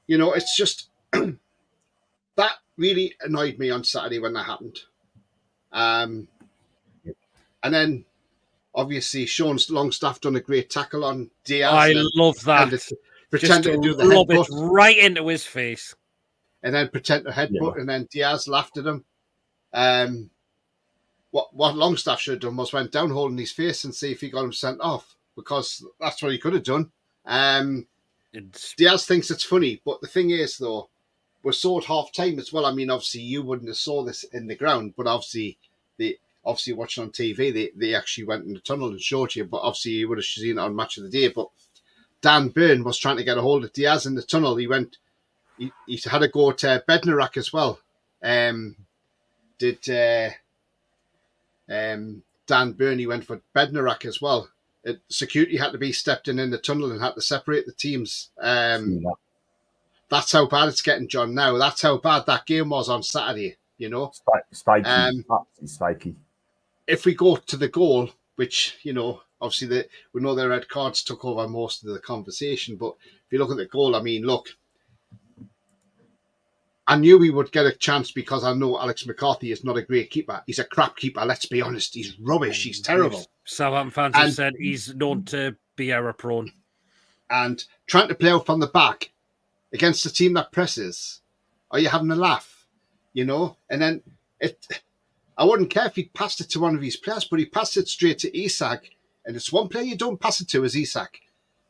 It's just that really annoyed me on Saturday when that happened. And then obviously Sean Longstaff done a great tackle on Diaz. I love that. Pretend to do the lob headbutt it right into his face. And then pretend to headbutt, and then Diaz laughed at him. What Longstaff should have done was went down holding his face and see if he got him sent off, because that's what he could have done. Diaz thinks it's funny, but the thing is, though, we're so at half time as well. I mean, obviously, you wouldn't have saw this in the ground, but obviously watching on TV, they actually went in the tunnel and showed you, but obviously you would have seen it on Match of the Day. But Dan Byrne was trying to get a hold of Diaz in the tunnel. He had a go at Bednarak as well. Dan Byrne, he went for Bednarak as well. Security had to be stepped in the tunnel and had to separate the teams. That's how bad it's getting, John, now. That's how bad that game was on Saturday, Spiky. Absolutely spiky. If we go to the goal, which, obviously we know the red cards took over most of the conversation, but if you look at the goal, I mean, look, I knew we would get a chance because I know Alex McCarthy is not a great keeper. He's a crap keeper, let's be honest. He's rubbish. He's terrible. Southampton fans have said he's known to be error-prone. And trying to play out from the back against a team that presses, are you having a laugh? And then I wouldn't care if he passed it to one of his players, but he passed it straight to Isak. And it's one player you don't pass it to is Isak.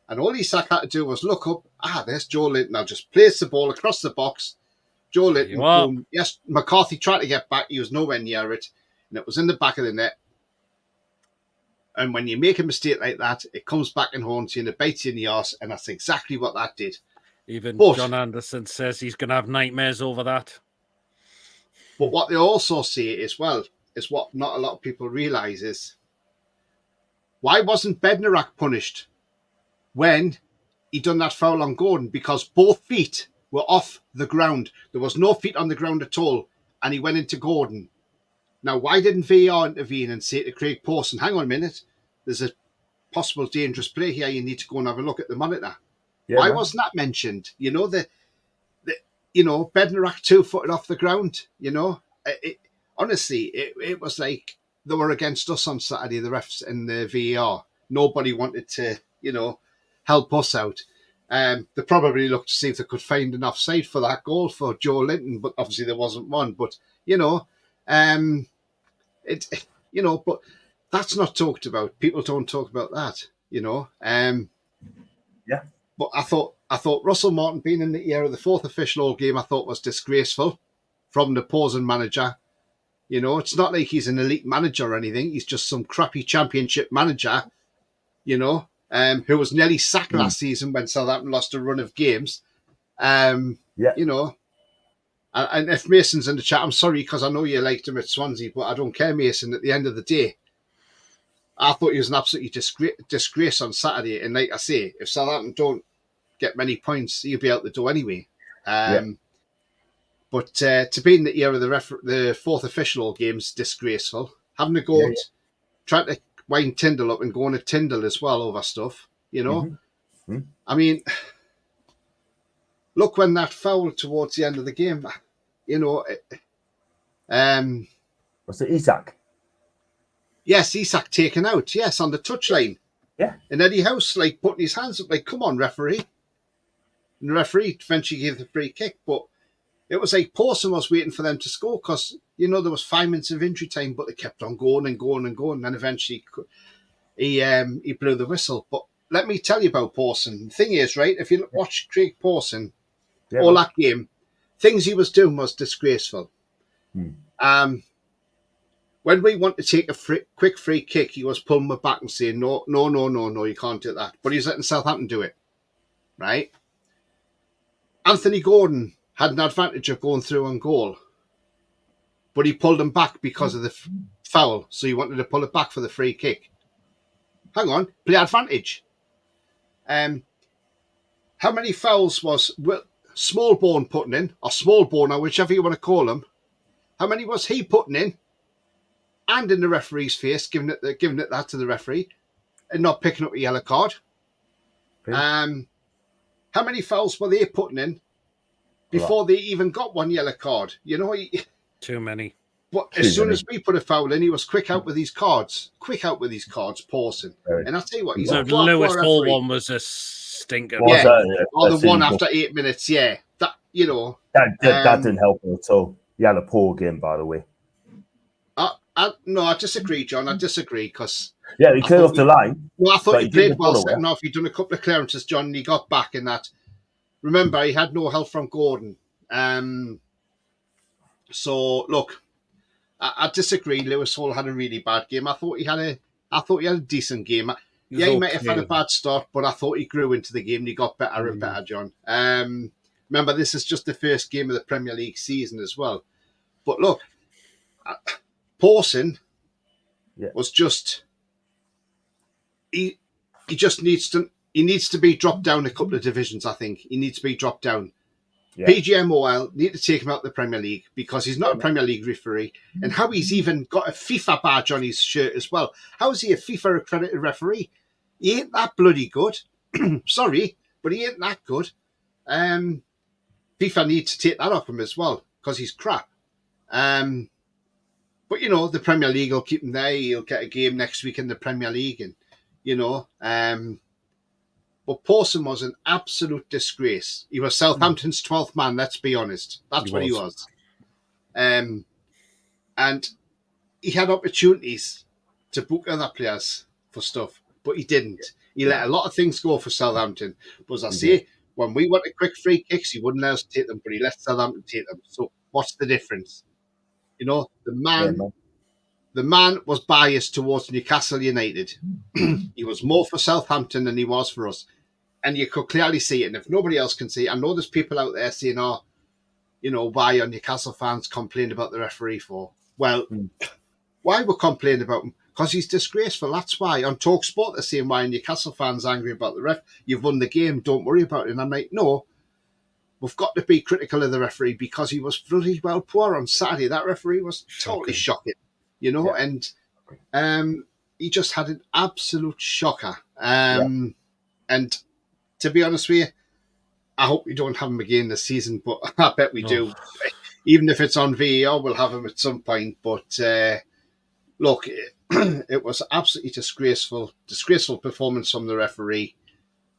And all Isak had to do was look up. There's Joe Linton. I'll just place the ball across the box. Joe Linton, boom. Yes, McCarthy tried to get back. He was nowhere near it. And it was in the back of the net. And when you make a mistake like that, it comes back and haunts you and it bites you in the arse. And that's exactly what that did. But John Anderson says he's going to have nightmares over that. But what they also say as well is what not a lot of people realise is, why wasn't Bednarak punished when he done that foul on Gordon? Because both feet were off the ground. There was no feet on the ground at all. And he went into Gordon. Now, why didn't VAR intervene and say to Craig Pawson, hang on a minute, there's a possible dangerous play here, you need to go and have a look at the monitor. Yeah, Why man. wasn't that mentioned? You know, the Bednarak 2-footed off the ground, you know. Honestly, it was like they were against us on Saturday, the refs and the VAR. Nobody wanted to, help us out. They probably looked to see if they could find an offside for that goal for Joe Linton, but obviously there wasn't one. But, but that's not talked about. People don't talk about that, Yeah. But I thought Russell Martin being in the air of the fourth official all game, I thought was disgraceful from the opposing manager. It's not like he's an elite manager or anything. He's just some crappy championship manager, who was nearly sacked last season when Southampton lost a run of games. And if Mason's in the chat, I'm sorry, because I know you liked him at Swansea, but I don't care, Mason. At the end of the day, I thought he was an absolutely disgrace on Saturday. And like I say, if Southampton don't get many points, he'll be out the door anyway. But to be in the ear of the fourth official all game's disgraceful. Having to go trying to wind Tyndall up and going to Tyndall as well over stuff, I mean, look, when that foul towards the end of the game, Was it Isak? Yes, Isak taken out. Yes, on the touchline. Yeah. And Eddie House, putting his hands up, come on, referee. And the referee eventually gave the free kick, but it was like Pawson was waiting for them to score because, there was 5 minutes of injury time, but they kept on going and going and going. And eventually he blew the whistle. But let me tell you about Pawson. The thing is, right, if you watch Craig Pawson, all that game, things he was doing was disgraceful. When we want to take a quick free kick, he was pulling my back and saying, no, you can't do that. But he's letting Southampton do it, right? Anthony Gordon had an advantage of going through on goal, but he pulled him back because of the foul, so he wanted to pull it back for the free kick. Hang on, play advantage. How many fouls was Smallbone putting in, or Smallbone, or whichever you want to call him? How many was he putting in? And in the referee's face, giving it that to the referee, and not picking up a yellow card. Okay. How many fouls were they putting in before they even got one yellow card? Too many. But as soon as we put a foul in, he was quick out with his cards. Pawson. And I tell you what, he's The a flat Lewis referee. Hall one was a stinker. Was that, Or the one after 8 minutes, yeah. That that didn't help him at all. He had a poor game, by the way. No, I disagree, John. I disagree because he cleared off the line. Well, I thought he played well follow setting off. He'd done a couple of clearances, John, and he got back in that. Remember, he had no help from Gordon. So look, I disagree. Lewis Hall had a really bad game. I thought he had a decent game. He might have had a bad start, but I thought he grew into the game and he got better and better, John. Remember, this is just the first game of the Premier League season as well. But look, Pawson was just he just needs to be dropped down a couple of divisions. I think he needs to be dropped down. PGMOL need to take him out of the Premier League because he's not a Premier League referee. And how he's even got a FIFA badge on his shirt as well. How is he a FIFA accredited referee? He ain't that bloody good. Sorry, but he ain't that good. FIFA needs to take that off him as well because he's crap. But, the Premier League will keep him there. He'll get a game next week in the Premier League. And, but Pawson was an absolute disgrace. He was Southampton's 12th man, let's be honest. That's what he was. And he had opportunities to book other players for stuff, but he didn't. He let a lot of things go for Southampton. But as I say, when we wanted quick free kicks, he wouldn't let us take them, but he let Southampton take them. So what's the difference? The man was biased towards Newcastle United. He was more for Southampton than he was for us. And you could clearly see it. And if nobody else can see it, I know there's people out there saying, why are Newcastle fans complaining about the referee for? Well, why we're complaining about him? Because he's disgraceful. That's why. On TalkSport, they're saying, why are Newcastle fans angry about the ref? You've won the game. Don't worry about it. And I'm like, no. We've got to be critical of the referee because he was bloody well poor on Saturday. That referee was totally shocking, and he just had an absolute shocker. And to be honest with you, I hope we don't have him again this season, but I bet we do. Even if it's on VAR, we'll have him at some point. But look, it was absolutely disgraceful performance from the referee.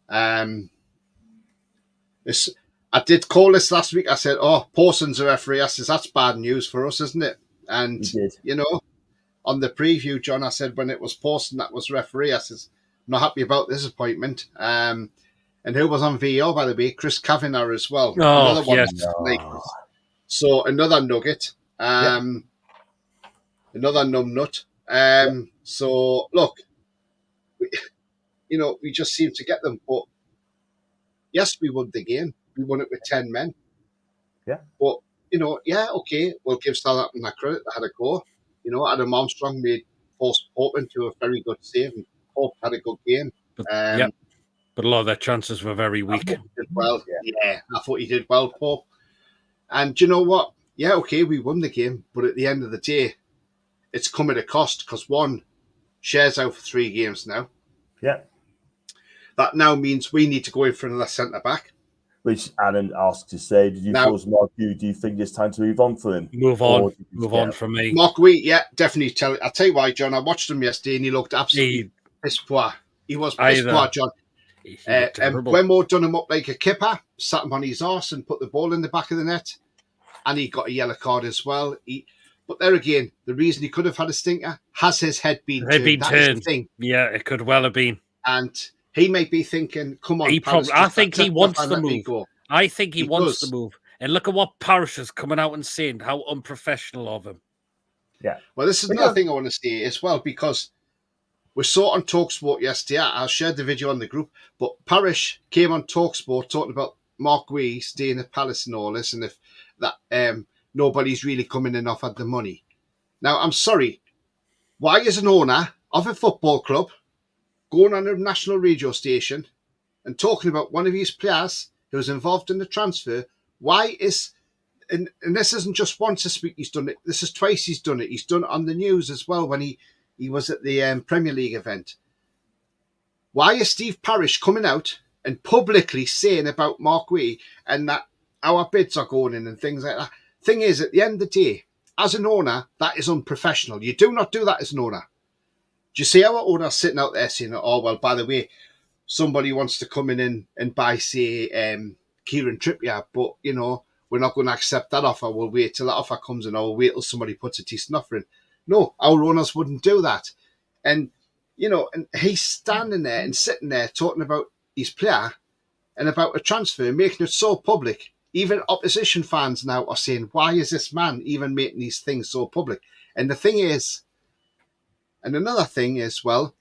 I did call this last week. I said, "Oh, Pawson's a referee." I says, "That's bad news for us, isn't it?" And you know, on the preview, John, I said when it was Pawson that was referee, I says, "I'm not happy about this appointment." And who was on VAR, by the way? Chris Kavanagh as well. Another one. Yes. So another nugget. Another numbnut. So look, we just seem to get them. But yes, we won the game. We won it with 10 men. Yeah. But okay, we'll give Southampton that credit. They had a go. Adam Armstrong made Pope into a very good save, and Pope had a good game. But a lot of their chances were very weak. I thought he did well, Pope. And you know what? Yeah, okay, we won the game, but at the end of the day, it's come at a cost because one, Share's out for 3 games now. Yeah. That now means we need to go in for another centre back. Which Alan asked to say, do you think it's time to move on for him? Move on from me. Mark Wee, yeah, definitely. I'll tell you why, John. I watched him yesterday and he looked absolutely piss poor. He was piss poor, John. And Gwenmore done him up like a kipper, sat him on his arse and put the ball in the back of the net. And he got a yellow card as well. But there again, the reason he could have had a stinker, has his head been turned? That is the thing. Yeah, it could well have been. And he might be thinking, come on, I think he wants the move. I think he wants the move. And look at what Parish is coming out and saying, how unprofessional of him. Yeah. Well, this is another thing I want to say as well, because we saw on TalkSport yesterday. I shared the video on the group, but Parish came on TalkSport talking about Mark Wee staying at Palace and all this, and if that nobody's really coming in offered the money. Now, I'm sorry. Why is an owner of a football club going on a national radio station and talking about one of his players who was involved in the transfer? Why is, and this isn't just once this week he's done it, this is twice he's done it. He's done it on the news as well when he was at the Premier League event. Why is Steve Parish coming out and publicly saying about Mark Wee and that our bids are going in and things like that? Thing is, at the end of the day, as an owner, that is unprofessional. You do not do that as an owner. Do you see our owner sitting out there saying, oh, well, by the way, somebody wants to come in and buy, say, Kieran Trippier, but, we're not going to accept that offer. We'll wait till that offer comes in, or we'll wait till somebody puts a decent offer in. No, our owners wouldn't do that. And, and he's standing there and sitting there talking about his player and about a transfer, making it so public. Even opposition fans now are saying, why is this man even making these things so public? And the thing is, and another thing is, well,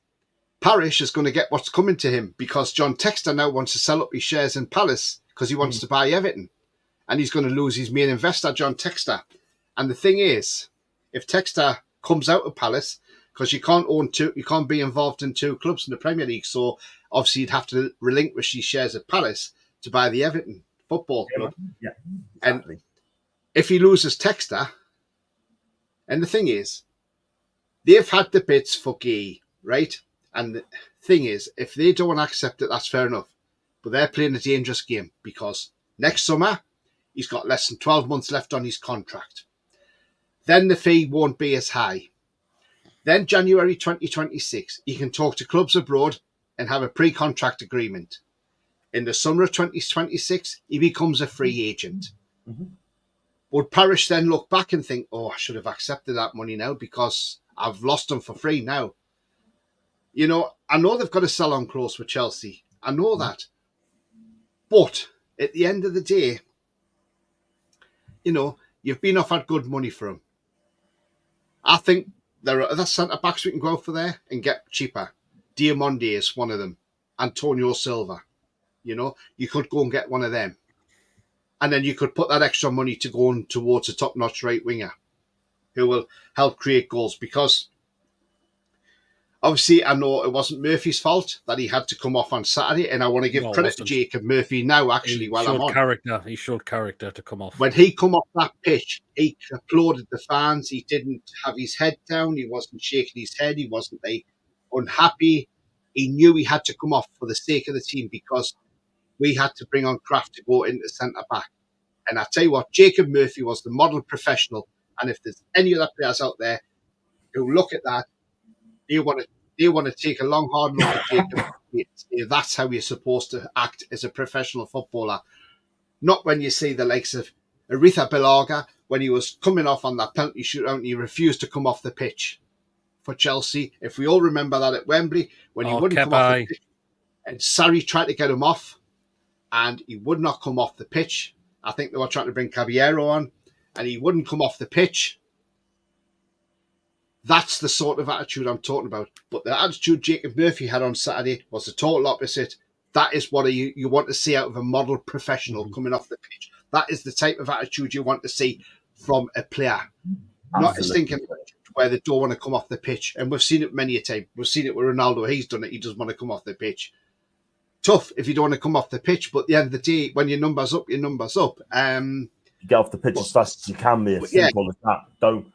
Parish is going to get what's coming to him because John Textor now wants to sell up his shares in Palace because he wants to buy Everton. And he's going to lose his main investor, John Textor. And the thing is, if Textor comes out of Palace, because you can't be involved in 2 clubs in the Premier League, so obviously you'd have to relinquish his shares at Palace to buy the Everton Football Club. Yeah, exactly. And if he loses Textor, and the thing is, they've had the bids for Gay, right? And the thing is, if they don't accept it, that's fair enough. But they're playing a dangerous game because next summer, he's got less than 12 months left on his contract. Then the fee won't be as high. Then January 2026, he can talk to clubs abroad and have a pre-contract agreement. In the summer of 2026, he becomes a free agent. Mm-hmm. Would Parish then look back and think, oh, I should have accepted that money now because I've lost him for free now? I know they've got a sell-on clause with Chelsea. I know that. But at the end of the day, you've been offered good money for him. I think there are other centre-backs we can go for there and get cheaper. Diamonde is one of them. Antonio Silva. You could go and get one of them. And then you could put that extra money to go on towards a top-notch right winger who will help create goals. Because obviously I know it wasn't Murphy's fault that he had to come off on Saturday. And I want to give credit to Jacob Murphy now, actually, while I'm on. He showed character to come off. When he come off that pitch, he applauded the fans. He didn't have his head down. He wasn't shaking his head. He wasn't like unhappy. He knew he had to come off for the sake of the team because we had to bring on Kraft to go into centre back. And I tell you what, Jacob Murphy was the model professional. And if there's any other players out there who look at that, they want to take a long, hard look at Jacob. That's how you're supposed to act as a professional footballer. Not when you see the likes of Aretha Belaga, when he was coming off on that penalty shootout and he refused to come off the pitch for Chelsea. If we all remember that at Wembley, when he wouldn't come off the pitch, and Sarri tried to get him off, and he would not come off the pitch. I think they were trying to bring Caballero on, and he wouldn't come off the pitch. That's the sort of attitude I'm talking about. But the attitude Jacob Murphy had on Saturday was the total opposite. That is what you want to see out of a model professional coming off the pitch. That is the type of attitude you want to see from a player. Absolutely. Not a stinking where they don't want to come off the pitch. And we've seen it many a time. We've seen it with Ronaldo. He's done it. He doesn't want to come off the pitch. Tough if you don't want to come off the pitch, but at the end of the day, when your number's up, your number's up. You get off the pitch as fast as you can, be as simple as that. Don't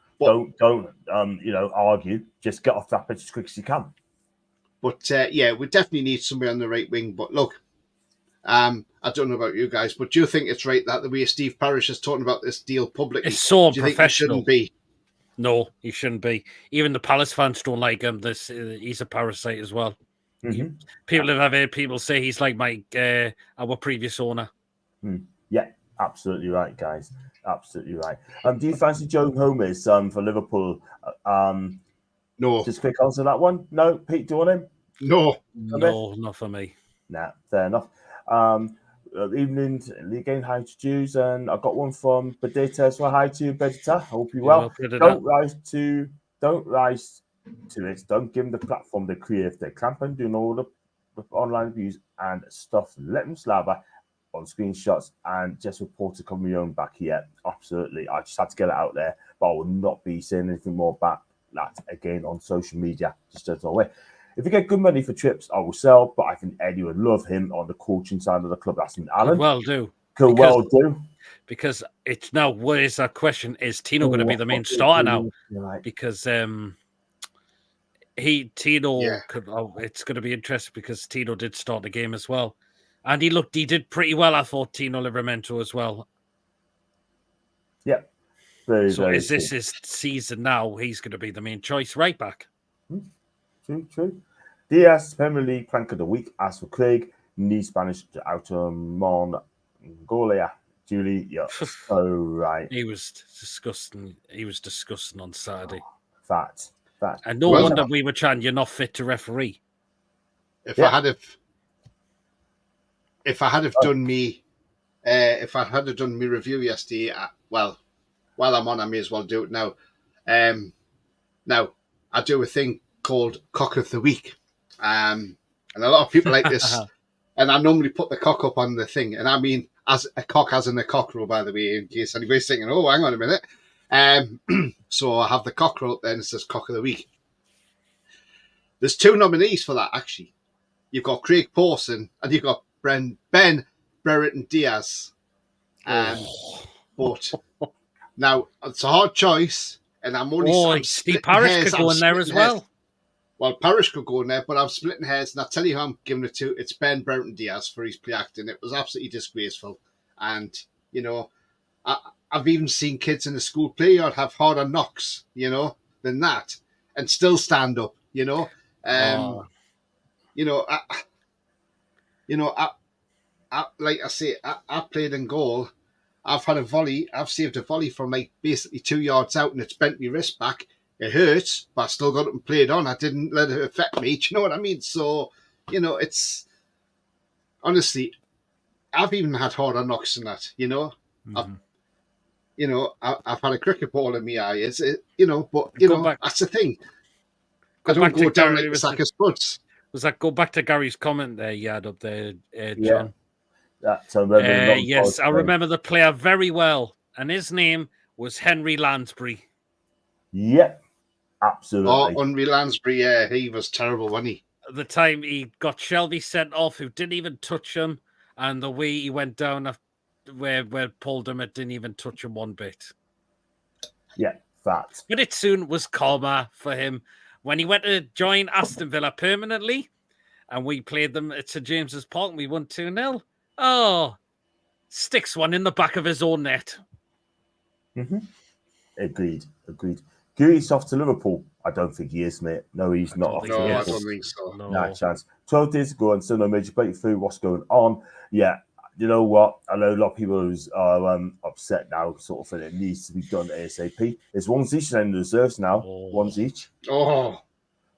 argue. Just get off that pitch as quick as you can. But we definitely need somebody on the right wing. But look, I don't know about you guys, but do you think it's right that the way Steve Parish is talking about this deal publicly? It's so unprofessional. Think he shouldn't be? No, he shouldn't be. Even the Palace fans don't like him. He's a parasite as well. Mm-hmm. People have heard people say he's like our previous owner. Yeah, absolutely right, guys. Absolutely right. Do you fancy Joe Gomez for Liverpool? No. Just quick answer that one. No, Pete, do you want him? No, not for me. Nah, fair enough. Evening, again, hi to Jews, and I got one from Bedita as well. Hi to you, Bedita. Hope you well. Don't rise to it. Don't give them the platform they create. They're clamping, doing all the online views and stuff. Let them slabber on screenshots and just report to come your own back here. Absolutely. I just had to get it out there, but I will not be saying anything more about that again on social media. Just as always. If you get good money for trips, I will sell, but I think Eddie would love him on the coaching side of the club. That's in Alan. Could well do. Because it's now, what is that question? Is Tino going to be the main starter now? Right. Because it's going to be interesting because Tino did start the game as well. And he did pretty well, I thought, Tino Livramento as well. Yeah. Is this his season now? He's going to be the main choice right back. True. Diaz, Premier League Plank of the Week. As for Craig, needs Spanish out of Mongolia. Julie, you're so right. He was disgusting. On Saturday. Fact. And no wonder we were chatting, you're not fit to referee. If I had done me review yesterday, while I'm on, I may as well do it now. Now I do a thing called Cock of the Week, and a lot of people like this. And I normally put the cock up on the thing, and I mean as a cock, as in a cockerel, by the way, in case anybody's thinking, oh, hang on a minute. So I have the cockerel up there, and it says Cock of the Week. There's 2 nominees for that, actually. You've got Craig Pawson and you've got Ben Brereton Diaz. But now it's a hard choice, and I'm only Steve Parish could go in there as well. Well, Parish could go in there, but I'm splitting hairs, and I'll tell you who I'm giving it to. It's Ben Brereton Diaz for his play acting. It was absolutely disgraceful. And, you know, I've even seen kids in the school play yard have harder knocks, you know, than that, and still stand up, you know. Like I say, I played in goal. I've had a volley. I've saved a volley from like basically 2 yards out, and it's bent my wrist back. It hurts, but I still got it and played on. I didn't let it affect me. Do you know what I mean? So, you know, it's honestly, I've even had harder knocks than that. You know, I've had a cricket ball in my eye. That's the thing. I don't go down like a sack of spuds. Was that go back to Gary's comment there you had up there, John? Yes, I remember the player very well, and his name was Henry Lansbury. Yep, absolutely. Oh, Henry Lansbury, yeah, he was terrible, wasn't he? At the time he got Shelby sent off, who didn't even touch him, and the way he went down where pulled him, it didn't even touch him one bit. Yeah, facts. But it soon was calmer for him. when he went to join Aston Villa permanently, and we played them at St James's Park, and we won 2-0. Oh, sticks one in the back of his own net. Mm-hmm. Agreed. Gooey's off to Liverpool. I don't think he is, mate. No, he's not off to No, Liverpool. I don't think so. No chance. 12 days ago and still no major breakthrough. What's going on? Yeah, you know what? I know a lot of people are upset now, sort of, and it needs to be done ASAP. It's ones each and the reserves now. Ones each. Oh,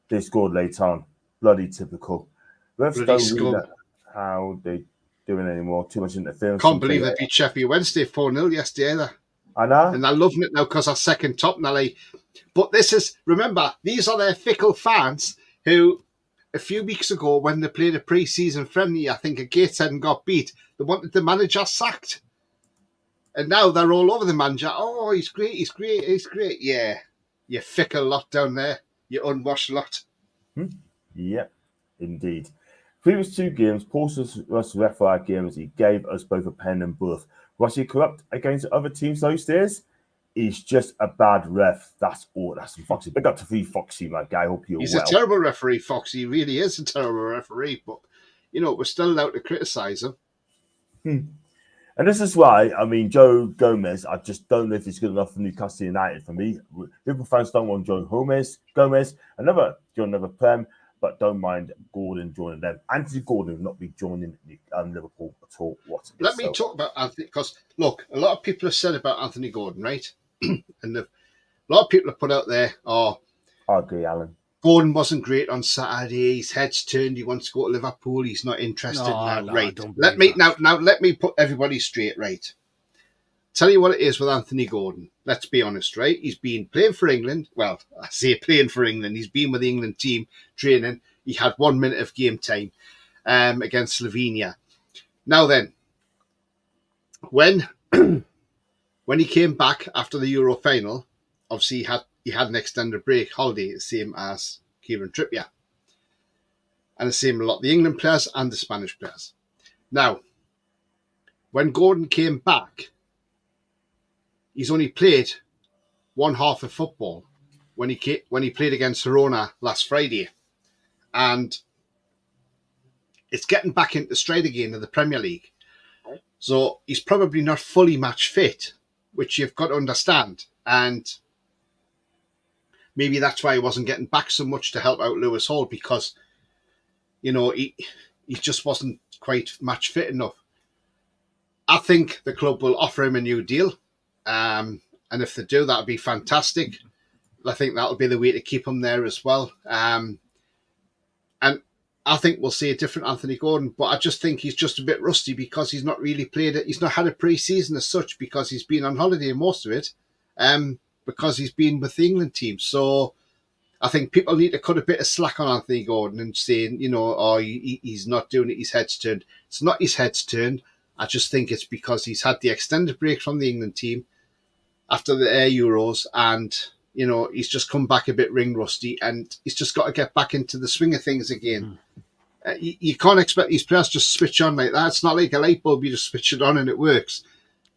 they scored late on. Bloody typical. Refs don't really know how they doing anymore. Too much interference. Can't believe they beat Sheffield Wednesday 4-0 yesterday either. I know. And they're loving it now because they're second top now. But this is, remember, these are their fickle fans who, a few weeks ago, when they played a pre-season friendly, I think at Gateshead and got beat, they wanted the manager sacked. And now they're all over the manager. Oh, he's great. Yeah, you fickle lot down there. You unwashed lot. Yeah, indeed. Previous 2 games, Paul's referee games, he gave us both a pen and both. Was he corrupt against other teams those days? He's just a bad ref. That's all. That's Foxy. Big up to Free Foxy, my guy. Hope you're He's well. a terrible referee, Foxy. He really is a terrible referee. But, we're still allowed to criticise him. And this is why, I mean, Joe Gomez, I just don't know if he's good enough for Newcastle United for me. Liverpool fans don't want Joe Gomez, another Prem, but don't mind Gordon joining them. Anthony Gordon will not be joining Liverpool at all. Let me talk about Anthony, because, look, a lot of people have said about Anthony Gordon, right? And a lot of people have put out there, I agree, Alan. Gordon wasn't great on Saturday. His head's turned. He wants to go to Liverpool. He's not interested now. Right. Let me put everybody straight, right? Tell you what it is with Anthony Gordon. Let's be honest, right? He's been playing for England. Well, I say playing for England. He's been with the England team training. He had 1 minute of game time against Slovenia. Now then, when he came back after the Euro final, obviously he had an extended break holiday, the same as Kieran Trippier. And the same a lot of the England players and the Spanish players. Now, when Gordon came back, he's only played one half of football when he played against Girona last Friday. And it's getting back into stride again in the Premier League. So he's probably not fully match fit, which you've got to understand. And maybe that's why he wasn't getting back so much to help out Lewis Hall, because, he just wasn't quite match fit enough. I think the club will offer him a new deal. And if they do, that would be fantastic. I think that'll be the way to keep him there as well. And I think we'll see a different Anthony Gordon, but I just think he's just a bit rusty because he's not really played it. He's not had a pre-season as such because he's been on holiday most of it. Because he's been with the England team. So I think people need to cut a bit of slack on Anthony Gordon and saying, he's not doing it, his head's turned. It's not his head's turned. I just think it's because he's had the extended break from the England team after the Euros, and, he's just come back a bit ring rusty, and he's just got to get back into the swing of things again. You can't expect these players just switch on like that. It's not like a light bulb, you just switch it on and it works.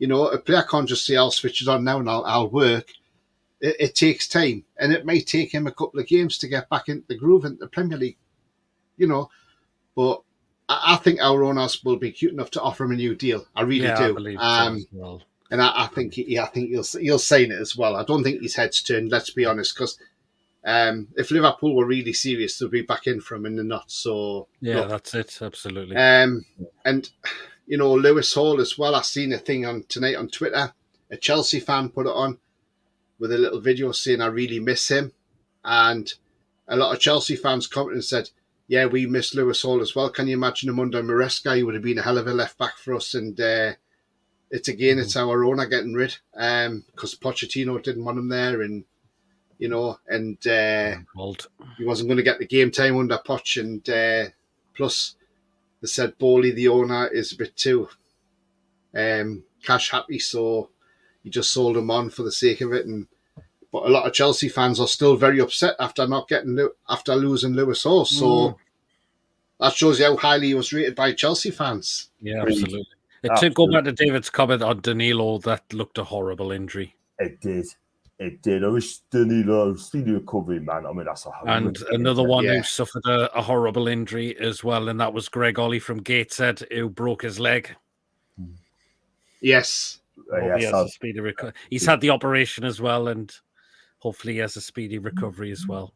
A player can't just say, I'll switch it on now and I'll work. It takes time, and it may take him a couple of games to get back into the groove in the Premier League, But I think our owners will be cute enough to offer him a new deal. I really do. I believe so as well. And I think he'll sign it as well. I don't think his head's turned. Let's be honest, because if Liverpool were really serious, they'll be back in for him, and they're not. So that's it. Absolutely. And Lewis Hall as well. I seen a thing tonight on Twitter. A Chelsea fan put it on with a little video saying, I really miss him. And a lot of Chelsea fans commented and said, yeah, we miss Lewis Hall as well. Can you imagine him under Maresca? He would have been a hell of a left back for us. And it's our owner getting rid, because Pochettino didn't want him there, and he wasn't going to get the game time under Poch. And plus, they said Bowley, the owner, is a bit too cash happy, so he just sold him on for the sake of it. But a lot of Chelsea fans are still very upset after losing Lewis Hall. So that shows you how highly he was rated by Chelsea fans. Yeah, absolutely. It did go back to David's comment on Danilo. That looked a horrible injury. It did. It did. I wish Danilo speedy recovery, man. I mean, that's a And horrific another injury. one Yeah. who suffered a horrible injury as well, and that was Greg Ollie from Gateshead, who broke his leg. Yes. Hope he Yes, has a speedy recovery. He's had the operation as well, and hopefully he has a speedy recovery as well.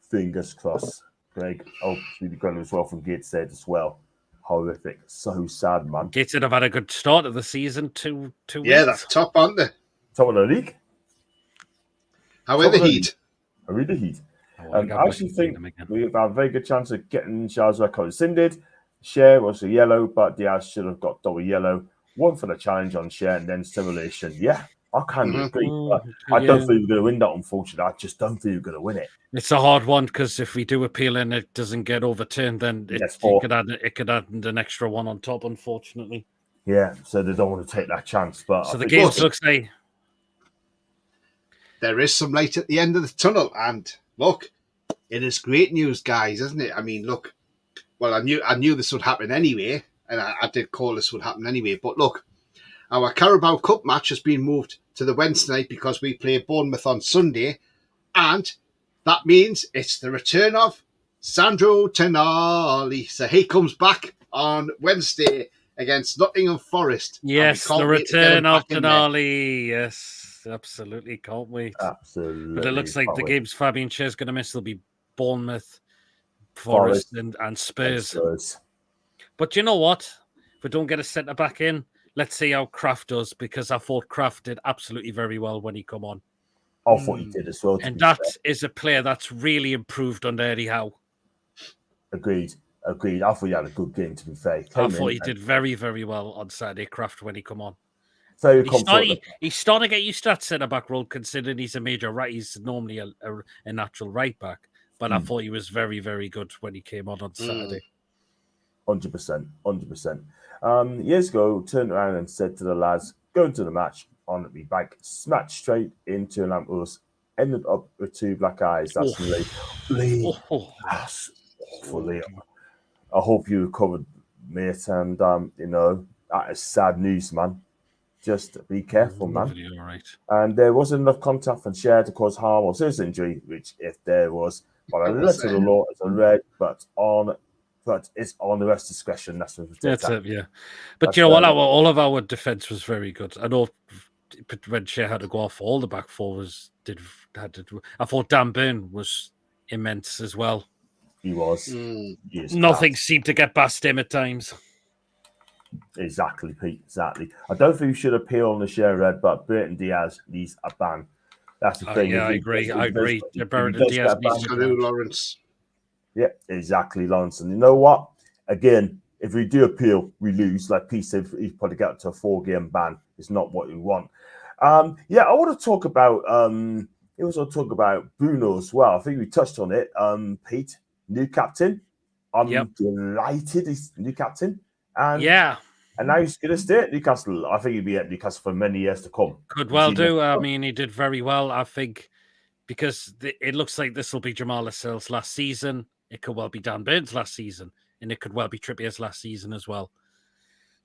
fingers crossed. Greg, speedy recovery as well from Gateshead as well. Horrific. So sad, man. Gateshead have had a good start of the season. Two Yeah, wins. that's top, aren't they? Top of the league. How are the Top of Heat? I read the Heat. Oh, I actually think we have a very good chance of getting Charles' record rescinded. Share was a yellow, but Diaz should have got double yellow. One for the challenge on Share and then simulation. Yeah, I kind of agree. But I don't think we're going to win that, unfortunately. I just don't think we're going to win it. It's a hard one because if we do appeal and it doesn't get overturned, then it could add an extra one on top, unfortunately. Yeah, so they don't want to take that chance. But so the game looks like there is some light at the end of the tunnel, and look, it is great news, guys, isn't it? I mean, look, well, I knew this would happen anyway, and I did call this would happen anyway. But look, our Carabao Cup match has been moved to the Wednesday night because we play Bournemouth on Sunday, and that means it's the return of Sandro Tonali. So he comes back on Wednesday against Nottingham Forest. yes, the return of Tonali. Yes, absolutely, can't wait. Absolutely, but it looks like the games Fabian Schär's going to miss. There'll be Bournemouth, Forest and Spurs. But you know what? If we don't get a centre back in, let's see how Kraft does, because I thought Kraft did absolutely very well when he come on. I thought he did as well. And that is a player that's really improved under Eddie Howe. Agreed. I thought he had a good game, to be fair. I thought he did very, very well on Saturday, Kraft, when he come on. He's starting to get used to that centre-back role, considering he's a major right. He's normally a natural right-back. But I thought he was very, very good when he came on Saturday. 100%. Years ago, turned around and said to the lads, go into the match on the bike, smash straight into a lamppost, ended up with 2 black eyes. That's Lee. That's awful, Lee. I hope you recovered, mate. And, that is sad news, man. Just be careful, man. All right. And there wasn't enough contact from Share to cause harm or serious injury, which, if there was, by the letter of the law, it's a red, but it's on the rest discretion. That's it, yeah. But you know what? All of our defence was very good. I know when Shea had to go off, all the back four had to. I thought Dan Burn was immense as well. He was. Nothing seemed to get past him at times. Exactly, Pete. Exactly. I don't think we should appeal on the Share red, but Burton Diaz needs a ban. That's the thing. Yeah, I agree. Burton Diaz needs a ban. Lawrence. Yeah, exactly, Lawrence. And you know what? Again, if we do appeal, we lose. Like Pete said, he's probably got to a 4-game ban. It's not what we want. I want to talk about. He also talk about Bruno as well. I think we touched on it. Pete, new captain. I'm delighted he's new captain. And now he's going to stay at Newcastle. I think he'll be at Newcastle for many years to come. Could well do. I mean, he did very well, I think, because it looks like this will be Jamal Lascelles' last season. It could well be Dan Burns' last season, and it could well be Trippier's last season as well.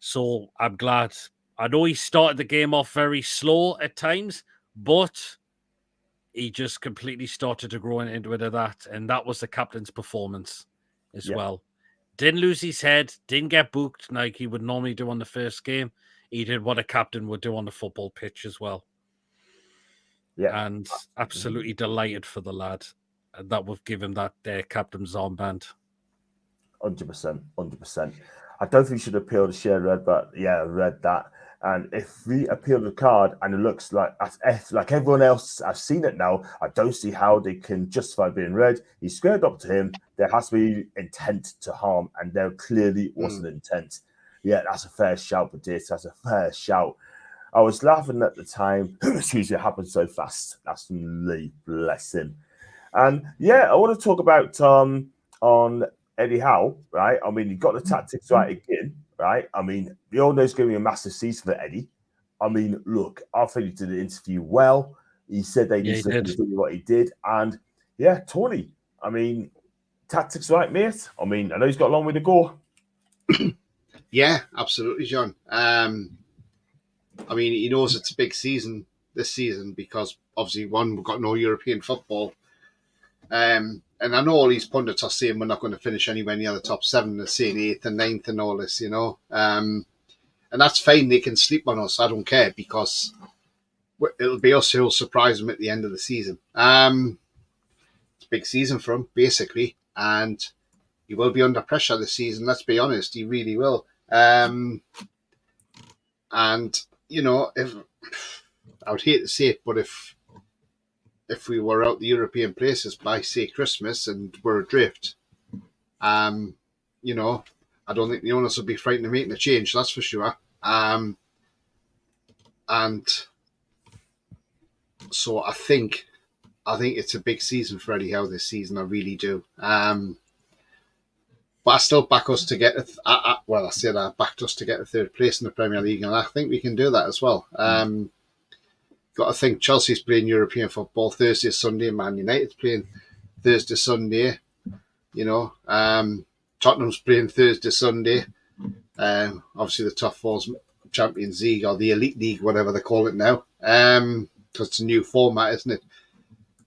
So I'm glad. I know he started the game off very slow at times, but he just completely started to grow into that, and that was the captain's performance as well. Didn't lose his head, didn't get booked like he would normally do on the first game. He did what a captain would do on the football pitch as well. Yeah. And absolutely delighted for the lad. And that would give him that captain's armband. 100%. I don't think we should appeal to Share red, but I read that. And if we appeal the card and it looks like like everyone else, I've seen it now, I don't see how they can justify being red. He squared up to him. There has to be intent to harm, and there clearly wasn't intent. Yeah, that's a fair shout, but this. That's a fair shout. I was laughing at the time. Excuse me, it happened so fast. That's Lee, bless him. And I want to talk about on Eddie Howe, right? I mean, he got the tactics right again. Right? I mean, we all know it's going to be a massive season for Eddie. I mean, look, I think he did the interview well. He said they need to do what he did. And Tony, I mean, tactics right, mate. I mean, I know he's got a long way to go. Yeah, absolutely, John. I mean, he knows it's a big season this season because obviously, one, we've got no European football. And I know all these pundits are saying we're not going to finish anywhere near the top 7. They're saying 8th and 9th and all this, and that's fine. They can sleep on us. I don't care because it'll be us who'll surprise them at the end of the season. It's a big season for him, basically, and he will be under pressure this season. Let's be honest, he really will. And if I would hate to say it, but if we were out the European places by, say, Christmas and we're adrift, I don't think the owners would be frightened of making a change, that's for sure. And so I think it's a big season for Eddie Howe this season. I really do. But I still back us to get I backed us to get a 3rd place in the Premier League, and I think we can do that as well. Got to think Chelsea's playing European football Thursday, Sunday. Man United's playing Thursday, Sunday. Tottenham's playing Thursday, Sunday. Obviously, the top four's Champions League or the Elite League, whatever they call it now, because it's a new format, isn't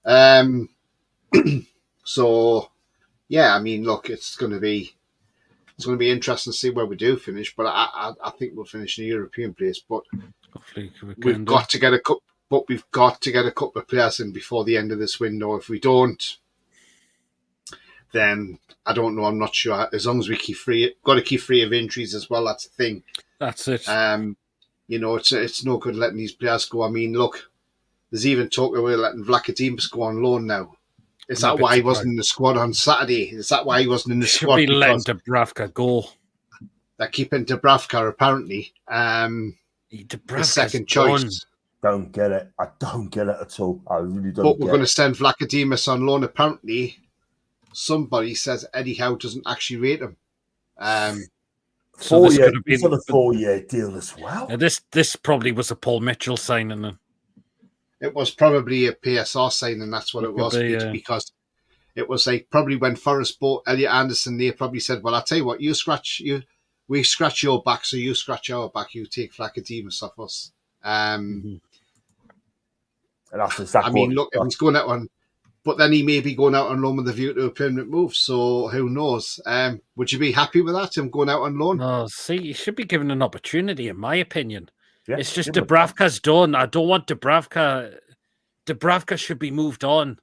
it? So, yeah, I mean, look, it's going to be interesting to see where we do finish. But I think we'll finish in a European place. But we've got to get a couple of players in before the end of this window. If we don't, then I don't know. I'm not sure. As long as we got to keep free of injuries as well. That's the thing. That's it. It's no good letting these players go. I mean, look, there's even talk about letting Vlachodimos go on loan now. Is that why he wasn't in the squad on Saturday? Is that why he wasn't in the squad? Should be letting Dubravka go. They're keeping Dubravka apparently. The second choice. Don't get it. I don't get it at all. I really don't. But we're going to send Vlachodimos on loan. Apparently, somebody says Eddie Howe doesn't actually rate him. So he's on a 4-year deal as well. This probably was a Paul Mitchell signing. Then it was probably a PSR signing. That's what it was, because it was like probably when Forest bought Elliot Anderson, they probably said, "Well, I'll tell you what, we scratch your back, so you scratch our back. You take Vlachodimos off us." And that's exactly. I mean, look, if he's going out on, but then he may be going out on loan with a view to a permanent move. So who knows? Would you be happy with that? Him going out on loan? No, see, he should be given an opportunity, in my opinion. Yeah, it's just Dubravka's done. I don't want Dubravka. Dubravka should be moved on.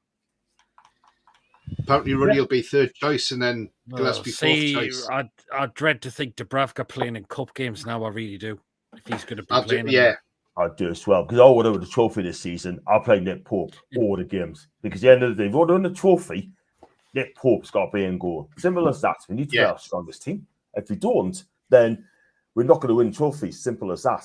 Apparently, Ruddy will be 3rd choice, and then Gillespie 4th choice. I dread to think Dubravka playing in cup games now. I really do. If he's going to be playing, I'd do as well, because I would have the trophy this season. I'll play Nick Pope all the games, because at the end of the day, if we're doing the trophy, Nick Pope's got to be in goal. Simple as that. We need to be our strongest team. If we don't, then we're not going to win trophies. Simple as that.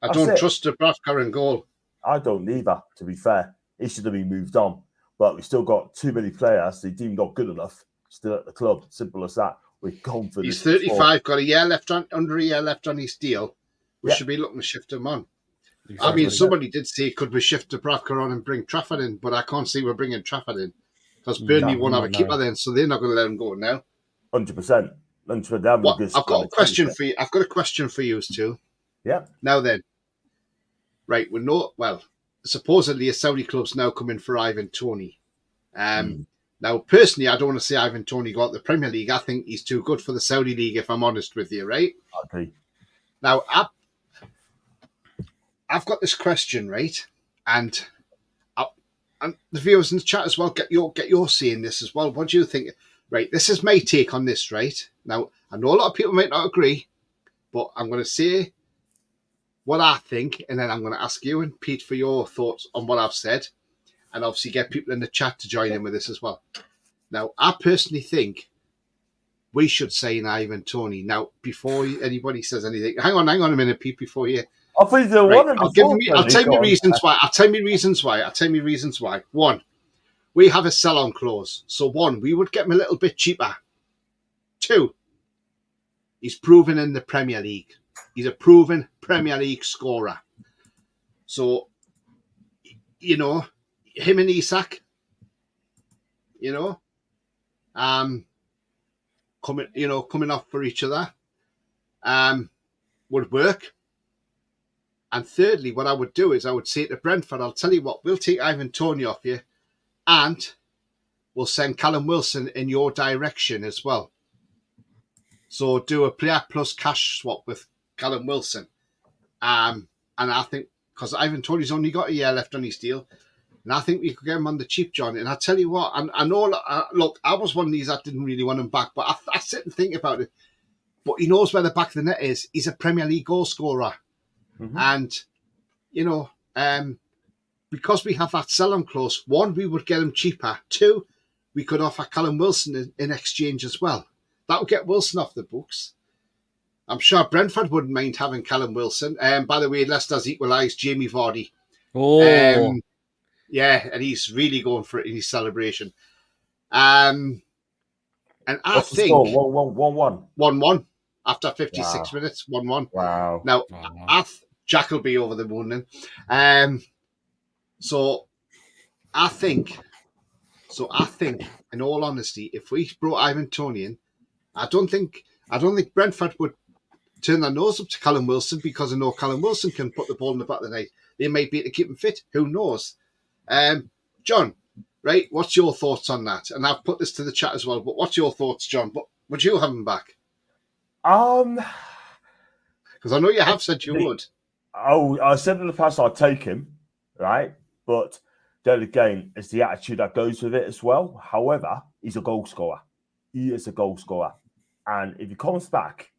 I don't trust Dubravka in goal. I don't either, to be fair. He should have been moved on. But we still got too many players. They deemed not good enough still at the club. Simple as that. We're gone for He's 35, got a year left under a year left on his deal. We should be looking to shift him on. Exactly. I mean, somebody did say, could we shift Dubravka on and bring Trafford in? But I can't see we're bringing Trafford in, because Burnley won't have a keeper then, so they're not going to let him go now. 100%. I've got a question for you. I've got a question for you too. Yeah. Now then, right? Supposedly a Saudi club's now coming for Ivan Toney. Now, personally, I don't want to say Ivan Toney got the Premier League. I think he's too good for the Saudi League, if I'm honest with you, right? Okay. Now, I've got this question, right? And the viewers in the chat as well, get your say in this as well. What do you think? Right, this is my take on this, right? Now, I know a lot of people might not agree, but I'm going to say what I think, and then I'm going to ask you and Pete for your thoughts on what I've said, and obviously get people in the chat to join in with this as well. Now, I personally think we should sign Ivan Toney. Now, before anybody says anything, hang on a minute, Pete, before you... I'll tell you reasons why. One, we have a sell-on clause. So one, we would get him a little bit cheaper. Two, he's proven in the Premier League. He's a proven Premier League scorer. So, him and Isak, coming off for each other, would work. And thirdly, what I would do is I would say to Brentford, I'll tell you what, we'll take Ivan Toney off you and we'll send Callum Wilson in your direction as well. So do a player plus cash swap with Callum Wilson. And I think, because Ivan Toney's only got a year left on his deal, and I think we could get him on the cheap, John. And I tell you what, I know, look, I was one of these that didn't really want him back, but I sit and think about it. But he knows where the back of the net is. He's a Premier League goal scorer. Mm-hmm. And, you know, because we have that sell-on clause, one, we would get him cheaper. Two, we could offer Callum Wilson in exchange as well. That would get Wilson off the books. I'm sure Brentford wouldn't mind having Callum Wilson. By the way, Leicester's equalised Jamie Vardy. Oh. Yeah, and he's really going for it in his celebration. And I think... 1-1. 1-1 after 56 minutes, 1-1. Wow. Now, Jack will be over the moon then. So I think, in all honesty, if we brought Ivan Toney in, I don't think Brentford would turn their nose up to Callum Wilson, because I know Callum Wilson can put the ball in the back of the net. They may be to keep him fit. Who knows? John, right? What's your thoughts on that? And I've put this to the chat as well. But what's your thoughts, John? But would you have him back? Because I know you have said you would. Oh, I said in the past I'd take him, right? But then again, it's the attitude that goes with it as well. However, he's a goal scorer. He is a goal scorer. And if he comes back,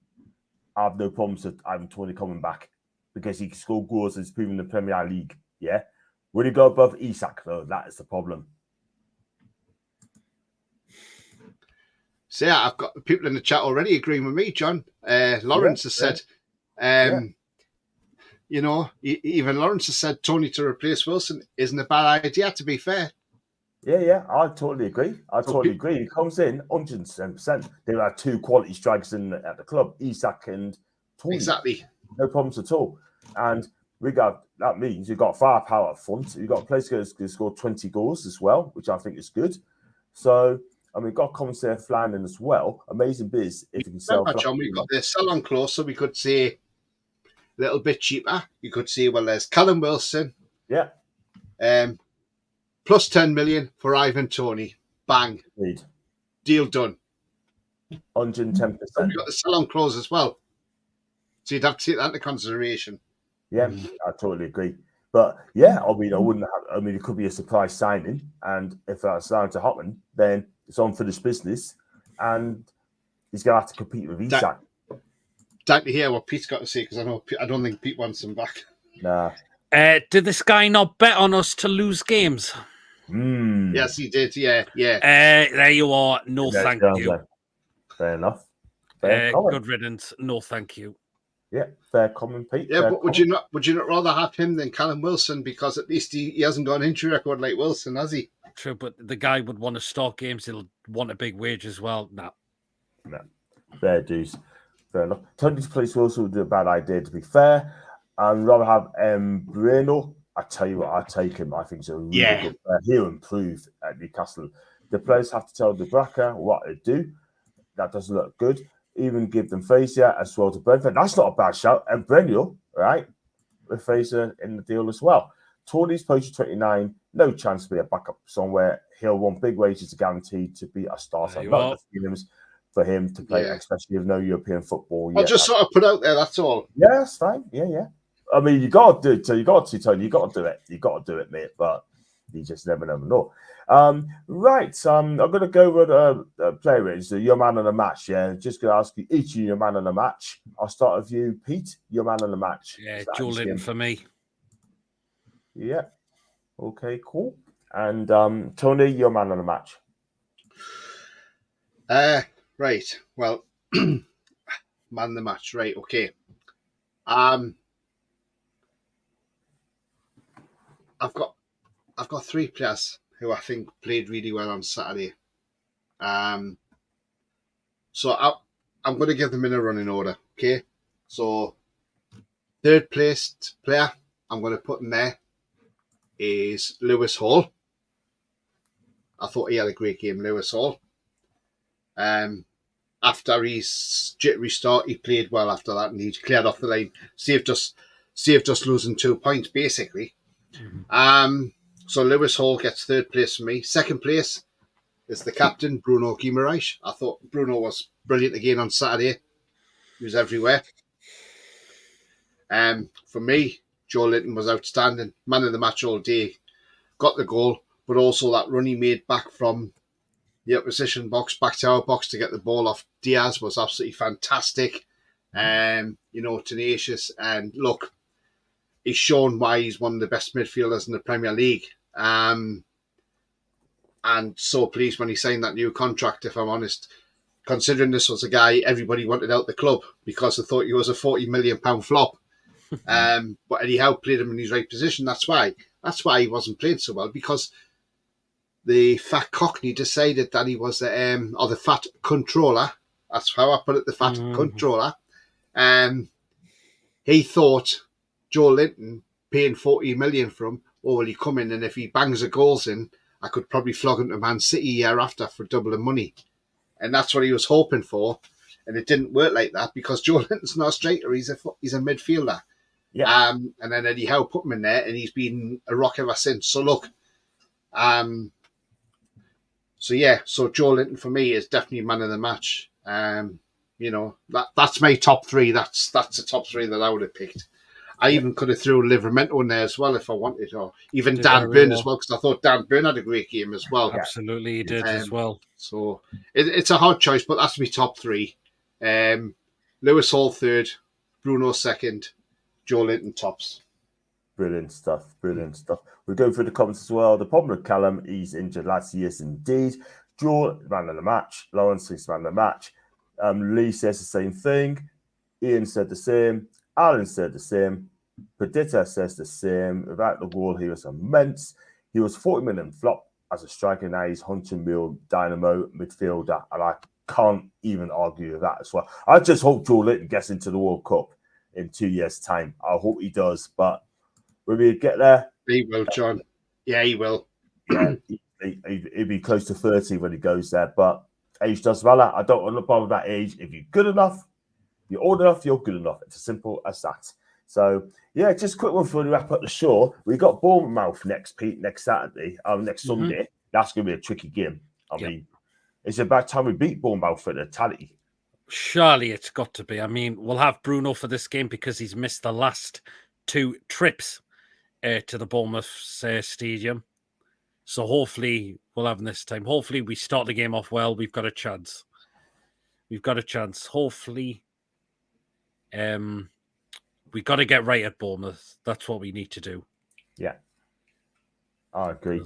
I have no problems with Ivan Toney coming back, because he can score goals and he's proven in the Premier League. Yeah. Would he go above Isak, though? That is the problem. So, yeah, I've got people in the chat already agreeing with me, John. Lawrence has said, you know, even Lawrence has said Toney to replace Wilson isn't a bad idea, to be fair. Yeah, I totally agree. Agree. He comes in 110%. There are two quality strikers at the club, Isak and Toney. Exactly. No problems at all. And that means you've got firepower up front. You've got a place to score 20 goals as well, which I think is good. So, I mean, got Commissar Flanagan as well. Amazing biz if you can sell. John, we've got the sell-on clause, so we could say a little bit cheaper. You could say, well, there's Callum Wilson. Yeah. Plus 10 million for Ivan Toney. Bang. Indeed. Deal done. 110%. And we've got the sell-on clause as well. So you'd have to take that into consideration. Yeah, I totally agree. But yeah, I mean, it could be a surprise signing. And if that's starting to happen, then it's unfinished business. And he's going to have to compete with Isak. Like to hear what Pete's got to say, because I don't think Pete wants him back. Nah. Did this guy not bet on us to lose games? Yes, he did. Yeah. There you are. No, thank you. Fair enough. Good riddance. No, thank you. Yeah, fair comment, Pete. Yeah, but would you not rather have him than Callum Wilson? Because at least he hasn't got an injury record like Wilson, has he? True, but the guy would want to start games. He'll want a big wage as well. No. Fair dues. Fair enough. Tony's place Wilson would be a bad idea, to be fair. I'd rather have Breno. I tell you what, I'd take him. I think he's a really good player. He'll improve at Newcastle. The players have to tell the Bracker what to do. That doesn't look good. Even give them Fraser as well to Brentford. That's not a bad shout. And Breno, right, with Fraser in the deal as well. Tony's posted 29. No chance to be a backup somewhere. He'll want big wages to guarantee to be a starter. Not the feelings for him to play, especially with no European football yet. I'll just sort of put out there, that's all. Yeah, that's fine. Yeah. I mean, you got to do it. So you got to, Tony. You got to do it. You got to do it, mate. But you just never know. Right. I'm going to go with player ratings. So your man on the match. Yeah. Just going to ask you each of you your man on the match. I'll start with you, Pete. Your man on the match. Yeah, Joe Linton for me. Yeah. Okay. Cool. And Tony, your man on the match. Right. Well, man of the match. Right. Okay. I've got three players who I think played really well on Saturday. So I'm going to give them in a running order. Okay. So third placed player I'm going to put in there is Lewis Hall. I thought he had a great game, Lewis Hall. After his jittery start, he played well after that, and he cleared off the line, saved us saved us losing 2 points, basically. So Lewis Hall gets third place for me. Second place is the captain, Bruno Guimaraes. I thought Bruno was brilliant again on Saturday. He was everywhere. For me, Joe Linton was outstanding. Man of the match all day. Got the goal, but also that run he made back from the opposition box back to our box to get the ball off Diaz was absolutely fantastic. Tenacious. And look, he's shown why he's one of the best midfielders in the Premier League. And so pleased when he signed that new contract, if I'm honest, considering this was a guy everybody wanted out the club because they thought he was a £40 million flop. But Eddie Howe played him in his right position. That's why he wasn't playing so well, because the fat cockney decided that he was the fat controller. That's how I put it, the fat controller. He thought Joe Linton paying 40 million for him, will he come in and if he bangs the goals in, I could probably flog him to Man City year after for double the money. And that's what he was hoping for. And it didn't work like that because Joe Linton's not a striker, he's a midfielder. Yeah. And then Eddie Howe put him in there and he's been a rock ever since. So look, so Joe Linton for me is definitely man of the match. That's my top three. That's the top three that I would have picked. I even could have threw Livramento in there as well if I wanted, or even Dan Burn as well, because I thought Dan Burn had a great game as well. Absolutely, he did as well. So it's a hard choice, but that's my top three. Lewis Hall third, Bruno second, Joe Linton tops. Brilliant stuff. We're going through the comments as well. The problem with Callum, he's injured last year, indeed. Joe, man of the match. Lawrence is man of the match. Lee says the same thing. Ian said the same. Alan said the same. Perdita says the same. Without the goal, he was immense. He was 40 million flop as a striker. Now he's Hunter Mill, Dynamo midfielder, and I can't even argue with that as well. I just hope Joe Linton gets into the World Cup in 2 years' time. I hope he does, but when we get there, he will, John. Yeah, he will. Yeah, he'll be close to 30 when he goes there, but age doesn't matter. I don't want to bother that age. If you're good enough, you're old enough, you're good enough. It's as simple as that. So, yeah, just a quick one before we wrap up the show. We got Bournemouth next Saturday, next Sunday. That's going to be a tricky game. I mean, it's about time we beat Bournemouth for the tally. Surely it's got to be. I mean, we'll have Bruno for this game because he's missed the last 2 trips to the Bournemouth stadium. So hopefully we'll have him this time. Hopefully we start the game off well. We've got a chance. Hopefully we got to get right at Bournemouth. That's what we need to do. Yeah, I agree.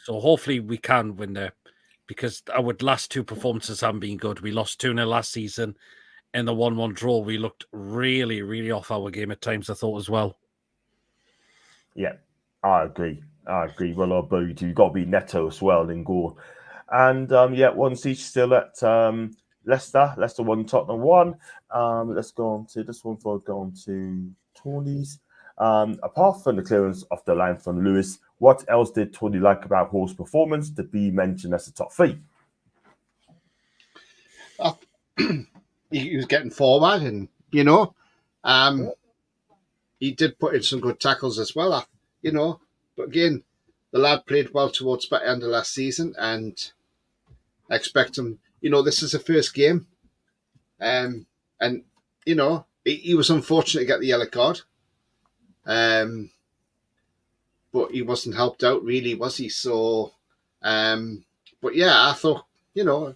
So hopefully we can win there because our last 2 performances haven't been good. We lost 2-0 last season. In the 1-1 draw, we looked really, really off our game at times, I thought, as well. Yeah, I agree. Well, you've got to be Neto as well in goal. And, 1 each still at Leicester. Leicester 1, Tottenham 1. Let's go on to this one before going to Tony's. Apart from the clearance off the line from Lewis, what else did Tony like about Hall's performance to be mentioned as the top 3? He was getting forward and, he did put in some good tackles as well, But again, the lad played well towards the end of last season and I expect him, this is the first game. And, he was unfortunate to get the yellow card. But he wasn't helped out really, was he? So, but yeah, I thought, in all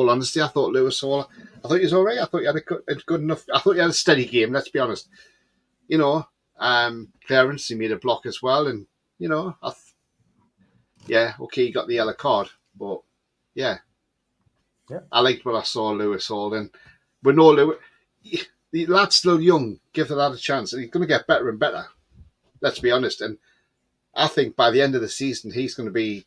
honesty, I thought Lewis Hall, I thought he was all right. I thought he had a good enough, I thought he had a steady game, let's be honest. Clearance, he made a block as well. And, he got the yellow card. But, yeah. I liked what I saw Lewis Hall. And we know Lewis, the lad's still young. Give the lad a chance. And he's going to get better and better. Let's be honest. And I think by the end of the season, he's going to be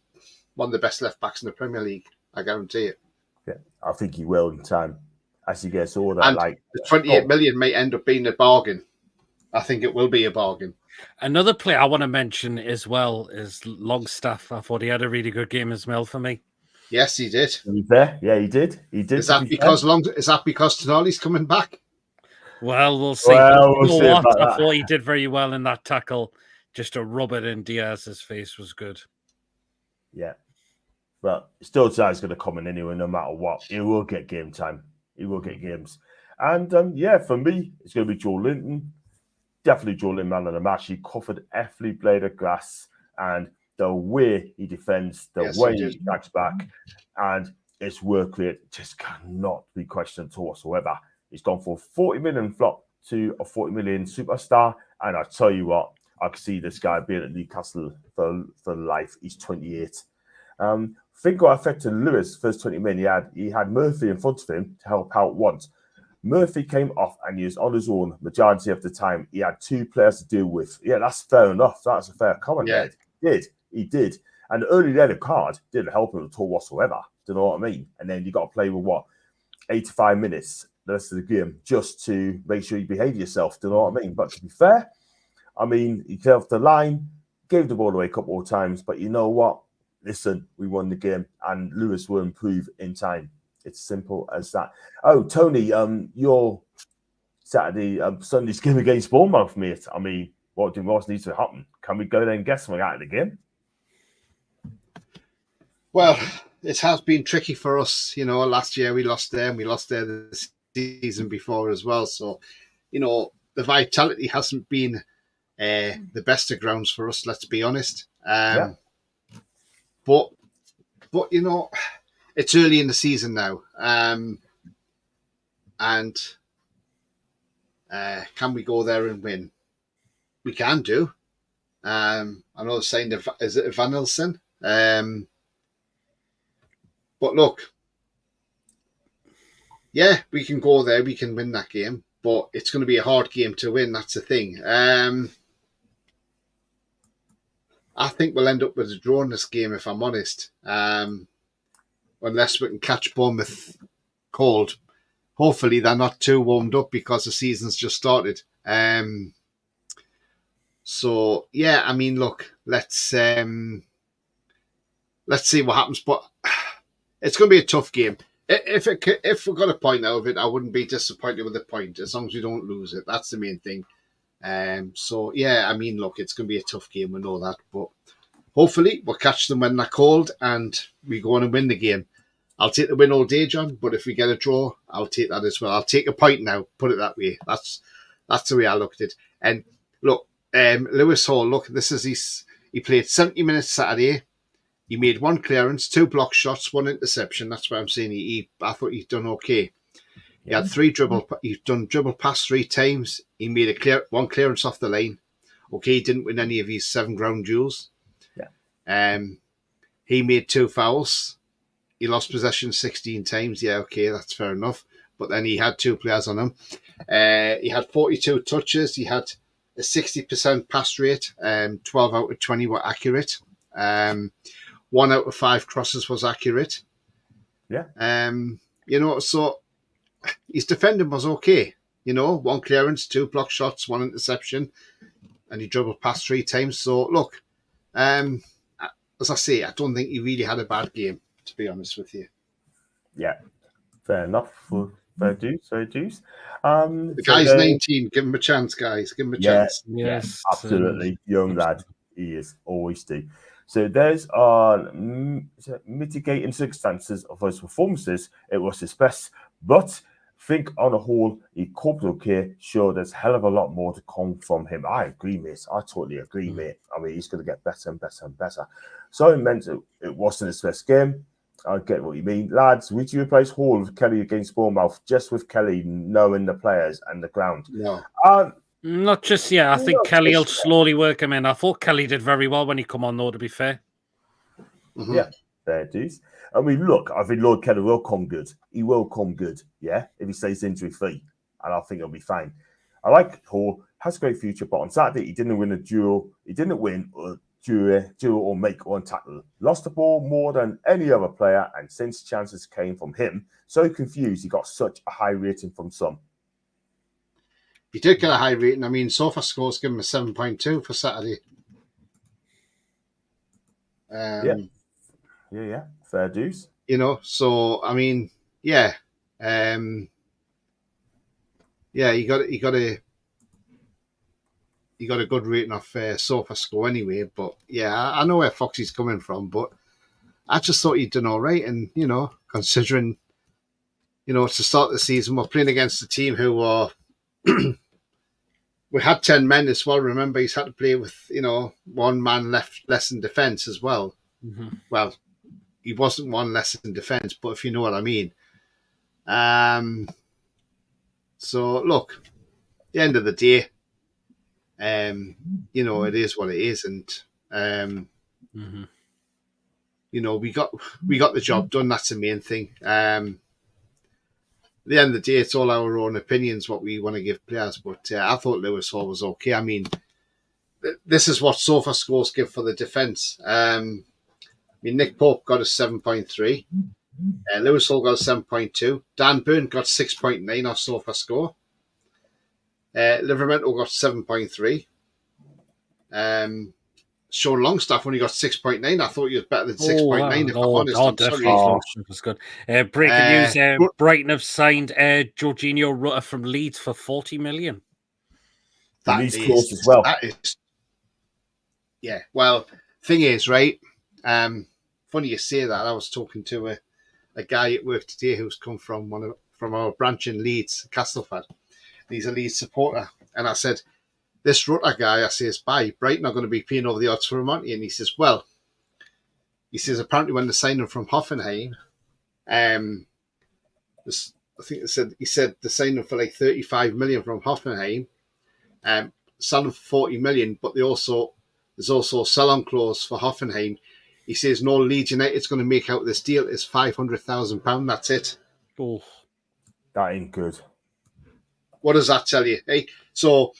one of the best left-backs in the Premier League. I guarantee it. Yeah, I think he will in time as he gets older. And the 28 million may end up being a bargain. I think it will be a bargain. Another player I want to mention as well is Longstaff. I thought he had a really good game as well for me. Yes, he did. He was there. Yeah, he did. He did. Is that because Tonali's coming back? Well, we'll see. Well, You we'll know see what? about I that. thought he did very well in that tackle. Just to rub it in Diaz's face was good. Yeah. But still, Zai's going to come in anyway, no matter what. He will get game time. He will get games. And yeah, for me, it's going to be Joe Linton. Definitely Joe Linton, man of the match. He covered every blade of grass, and the way he defends, the Yes, way he he did. backs back, and his work rate just cannot be questioned whatsoever. He's gone from 40 million flop to a 40 million superstar. And I tell you what, I can see this guy being at Newcastle for life. He's 28. Think what affected Lewis first 20 minutes. He had Murphy in front of him to help out once. Murphy came off and he was on his own majority of the time. He had two players to deal with. Yeah, that's fair enough. That's a fair comment. Yeah. He did. And the early yellow card didn't help him at all whatsoever. Do you know what I mean? And then you got to play with what? 85 minutes the rest of the game just to make sure you behave yourself. Do you know what I mean? But to be fair, I mean, he came off the line, gave the ball away a couple of times, but you know what? Listen, we won the game and Lewis will improve in time. It's simple as that. Oh, Tony, your Sunday's game against Bournemouth, mate. I mean, what needs to happen? Can we go there and get something out of the game? Well, it has been tricky for us. You know, last year we lost there and we lost there the season before as well. So, you know, the vitality hasn't been the best of grounds for us, let's be honest. Yeah. But, you know, it's early in the season now. And can we go there and win? We can do. I know they're saying, is it Van Nilsen? But look, yeah, we can go there. We can win that game. But it's going to be a hard game to win. That's the thing. I think we'll end up with a draw in this game, if I'm honest. Unless we can catch Bournemouth cold. Hopefully they're not too warmed up because the season's just started. So yeah, I mean, look, let's see what happens. But it's going to be a tough game. If we got a point out of it, I wouldn't be disappointed with a point as long as we don't lose it. That's the main thing. So yeah, I mean, look, it's going to be a tough game. We know that, but hopefully we'll catch them when they're cold and we go on and win the game. I'll take the win all day, John. But if we get a draw, I'll take that as well. I'll take a point now. Put it that way. That's the way I looked at it. And look, Lewis Hall. Look, he played 70 minutes Saturday. He made one clearance, 2 block shots, 1 interception. That's why I'm saying I thought he'd done okay. He had 3 dribble. He's done dribble pass 3 times. He made one clearance off the line. Okay, he didn't win any of his 7 ground duels. Yeah. He made 2 fouls. He lost possession 16 times. Yeah, okay, that's fair enough. But then he had 2 players on him. He had 42 touches. He had a 60% pass rate. 12 out of 20 were accurate. 1 out of 5 crosses was accurate. Yeah. You know, so his defending was okay. You know, 1 clearance, 2 block shots, 1 interception, and he dribbled past 3 times. So look, as I say, I don't think he really had a bad game, to be honest with you. Yeah, fair enough. Fair dues. The guy's 19. Give him a chance, guys. Give him a chance. Yes, absolutely. Young lad. He is. Always do. So there's mitigating circumstances of his performances. It was his best, but think on a whole, he coped okay. Sure, there's a hell of a lot more to come from him. I agree, mate. I totally agree, mate. I mean, he's going to get better and better and better. So it meant it wasn't his best game. I get what you mean. Lads, would you replace Hall with Kelly against Bournemouth just with Kelly knowing the players and the ground? No. Not just yet. I think Kelly will slowly work him in. I thought Kelly did very well when he come on, though, to be fair. Mm-hmm. Yeah, fair dues. I mean, look, I think Lord Kelly will come good. He will come good, yeah, if he stays injury free. And I think he'll be fine. I like Hall, has a great future, but on Saturday, he didn't win a duel. He didn't win a duel or make one tackle. Lost the ball more than any other player, and since chances came from him, so confused he got such a high rating from some. He did get a high rating. I mean, SofaScore's given him a 7.2 for Saturday. Yeah. Fair dues. You know, so, I mean, yeah. yeah, he got a good rating off Sofa Score anyway. But yeah, I know where Foxy's coming from, but I just thought he'd done all right. And considering to start the season, we're playing against a team who are we had 10 men as well. Remember, he's had to play with one man less in defence as well. Mm-hmm. Well, he wasn't one less in defence, but if you know what I mean. So look, at the end of the day, it is what it is, and Mm-hmm. we got the job done. That's the main thing. At the end of the day, it's all our own opinions what we want to give players. But I thought Lewis Hall was okay. I mean, this is what Sofa Scores give for the defence. Nick Pope got a 7.3. Lewis Hall got a 7.2. Dan Byrne got 6.9 off Sofa Score. Livermore got 7.3. Sean Longstaff only got 6.9. I thought you was better than 6.9. If I'm honest, I'm definitely. sorry. Longstaff was good. Breaking news: Brighton have signed Jorginho Rutter from Leeds for 40 million. That Leeds is close as well. That is, yeah. Well, thing is, right? Funny you say that. I was talking to a guy at work today who's come from our branch in Leeds, Castleford. He's a Leeds supporter, and I said, this Rutter guy, I says, Brighton are going to be paying over the odds for him, aren't you? And he says, apparently when they signed him from Hoffenheim, I think he said they signed him for like 35 million from Hoffenheim, selling him for 40 million, but there's also a sell-on clause for Hoffenheim. He says no Leeds United's going to make out this deal is £500,000. That's it. Oh, that ain't good. What does that tell you? Hey, so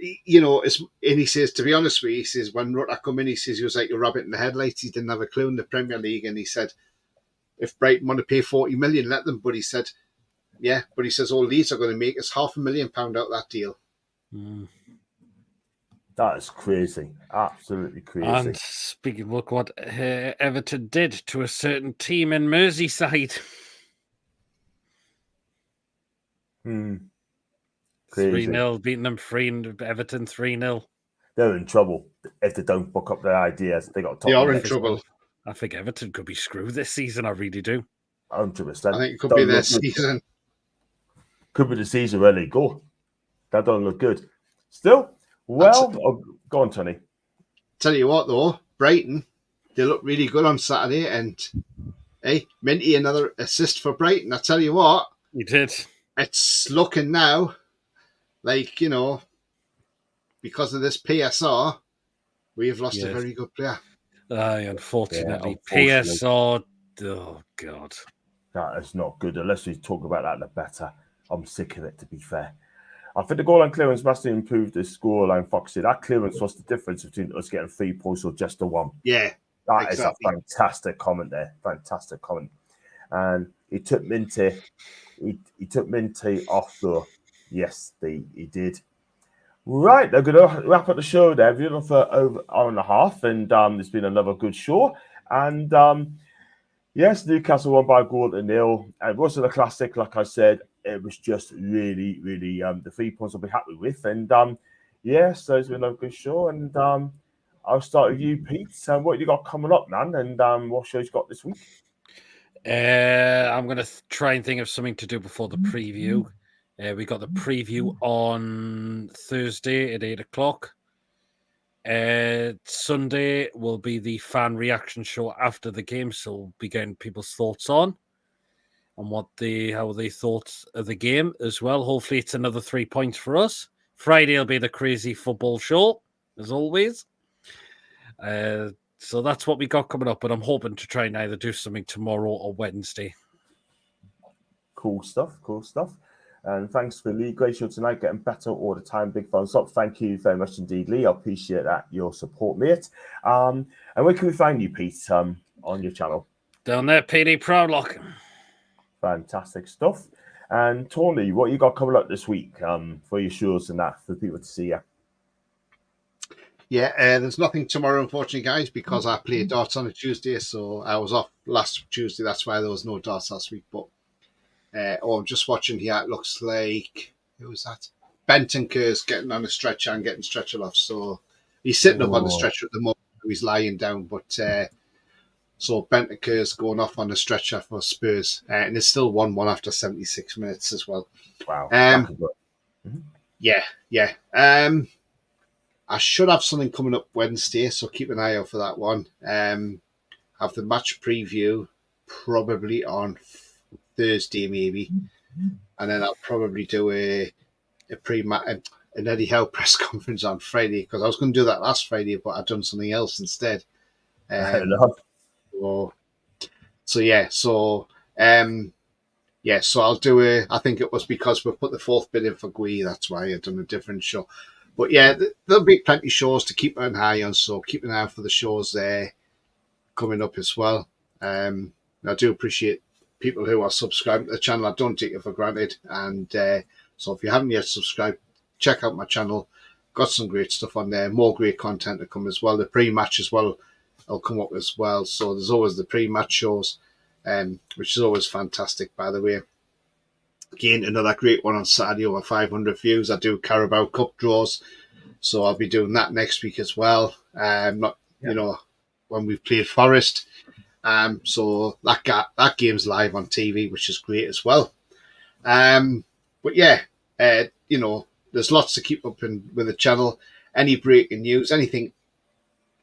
and he says, to be honest with you, he says when Rutter come in, he says he was like a rabbit in the headlights. He didn't have a clue in the Premier League, and he said, if Brighton want to pay 40 million, let them. But he said, yeah, but he says all Leeds are going to make us £500,000 out of that deal. That is crazy. Absolutely crazy. And speaking, look what Everton did to a certain team in Merseyside. 3-0, beating them 3-0, Everton 3-0. They're in trouble if they don't book up their ideas. They got They are in trouble. I think Everton could be screwed this season. I really do. 100%. I think it could be their season. Could be the season where they go. That don't look good. Still, go on, Tony. Tell you what, though, Brighton, they look really good on Saturday, and hey, Minty, another assist for Brighton. I tell you what, he did. It's looking now like, because of this PSR, we have lost a very good player. Unfortunately. PSR, oh, God. That is not good. Unless we talk about that, the better. I'm sick of it, to be fair. I think the goal line clearance must have improved the scoreline, Foxy. That clearance was the difference between us getting 3 points or just the one. Yeah. That is a fantastic comment there. Fantastic comment. And he took Minty. He took Minty off the. Yes, he did. Right, they're going to wrap up the show there. We've been for over an hour and a half, and it's been another good show. And yes, Newcastle won by a goal to nil. And it wasn't a classic, like I said. It was just really, really the 3 points I'll be happy with. And yes, so it's been a good show. And I'll start with you, Pete. So what you got coming up, man? And what shows you got this week? I'm going to try and think of something to do before the preview. We got the preview on Thursday at 8 o'clock. Sunday will be the fan reaction show after the game, so we'll be getting people's thoughts on how they thought of the game as well. Hopefully it's another 3 points for us. Friday will be the crazy football show, as always. So that's what we got coming up, but I'm hoping to try and either do something tomorrow or Wednesday. Cool stuff. And thanks for Lee. Great show tonight, getting better all the time. Big thumbs up. Thank you very much indeed, Lee. I appreciate that, your support, mate. And where can we find you, Pete, on your channel? Down there, PD Prolock. Fantastic stuff. And Tony, what you got coming up this week for your shows and that for people to see you? Yeah, there's nothing tomorrow, unfortunately, guys, because I play darts on a Tuesday, so I was off last Tuesday. That's why there was no darts last week. But I'm just watching here. It looks like who was that? Benton Kerr's getting on a stretcher and getting stretcher off. So he's sitting up on the stretcher at the moment. He's lying down, but so Benton Kerr's going off on a stretcher for Spurs, and it's still 1-1 after 76 minutes as well. Wow. Yeah. I should have something coming up Wednesday, so keep an eye out for that one. Have the match preview probably on Thursday, maybe, and then I'll probably do a an Eddie Howe press conference on Friday, because I was going to do that last Friday, but I've done something else instead. So I'll do I think it was because we put the fourth bid in for Gui, that's why I've done a different show. But yeah, there'll be plenty of shows to keep an eye on, so keep an eye out for the shows there coming up as well. I do appreciate people who are subscribed to the channel. I don't take it for granted. And so if you haven't yet subscribed, check out my channel. Got some great stuff on there, more great content to come as well. The pre-match as well will come up as well. So there's always the pre-match shows, which is always fantastic, by the way. Again, another great one on Saturday, over 500 views. I do Carabao Cup draws, so I'll be doing that next week as well. When we've played Forest. So that game's live on TV, which is great as well. But yeah, there's lots to keep up with the channel. Any breaking news, anything,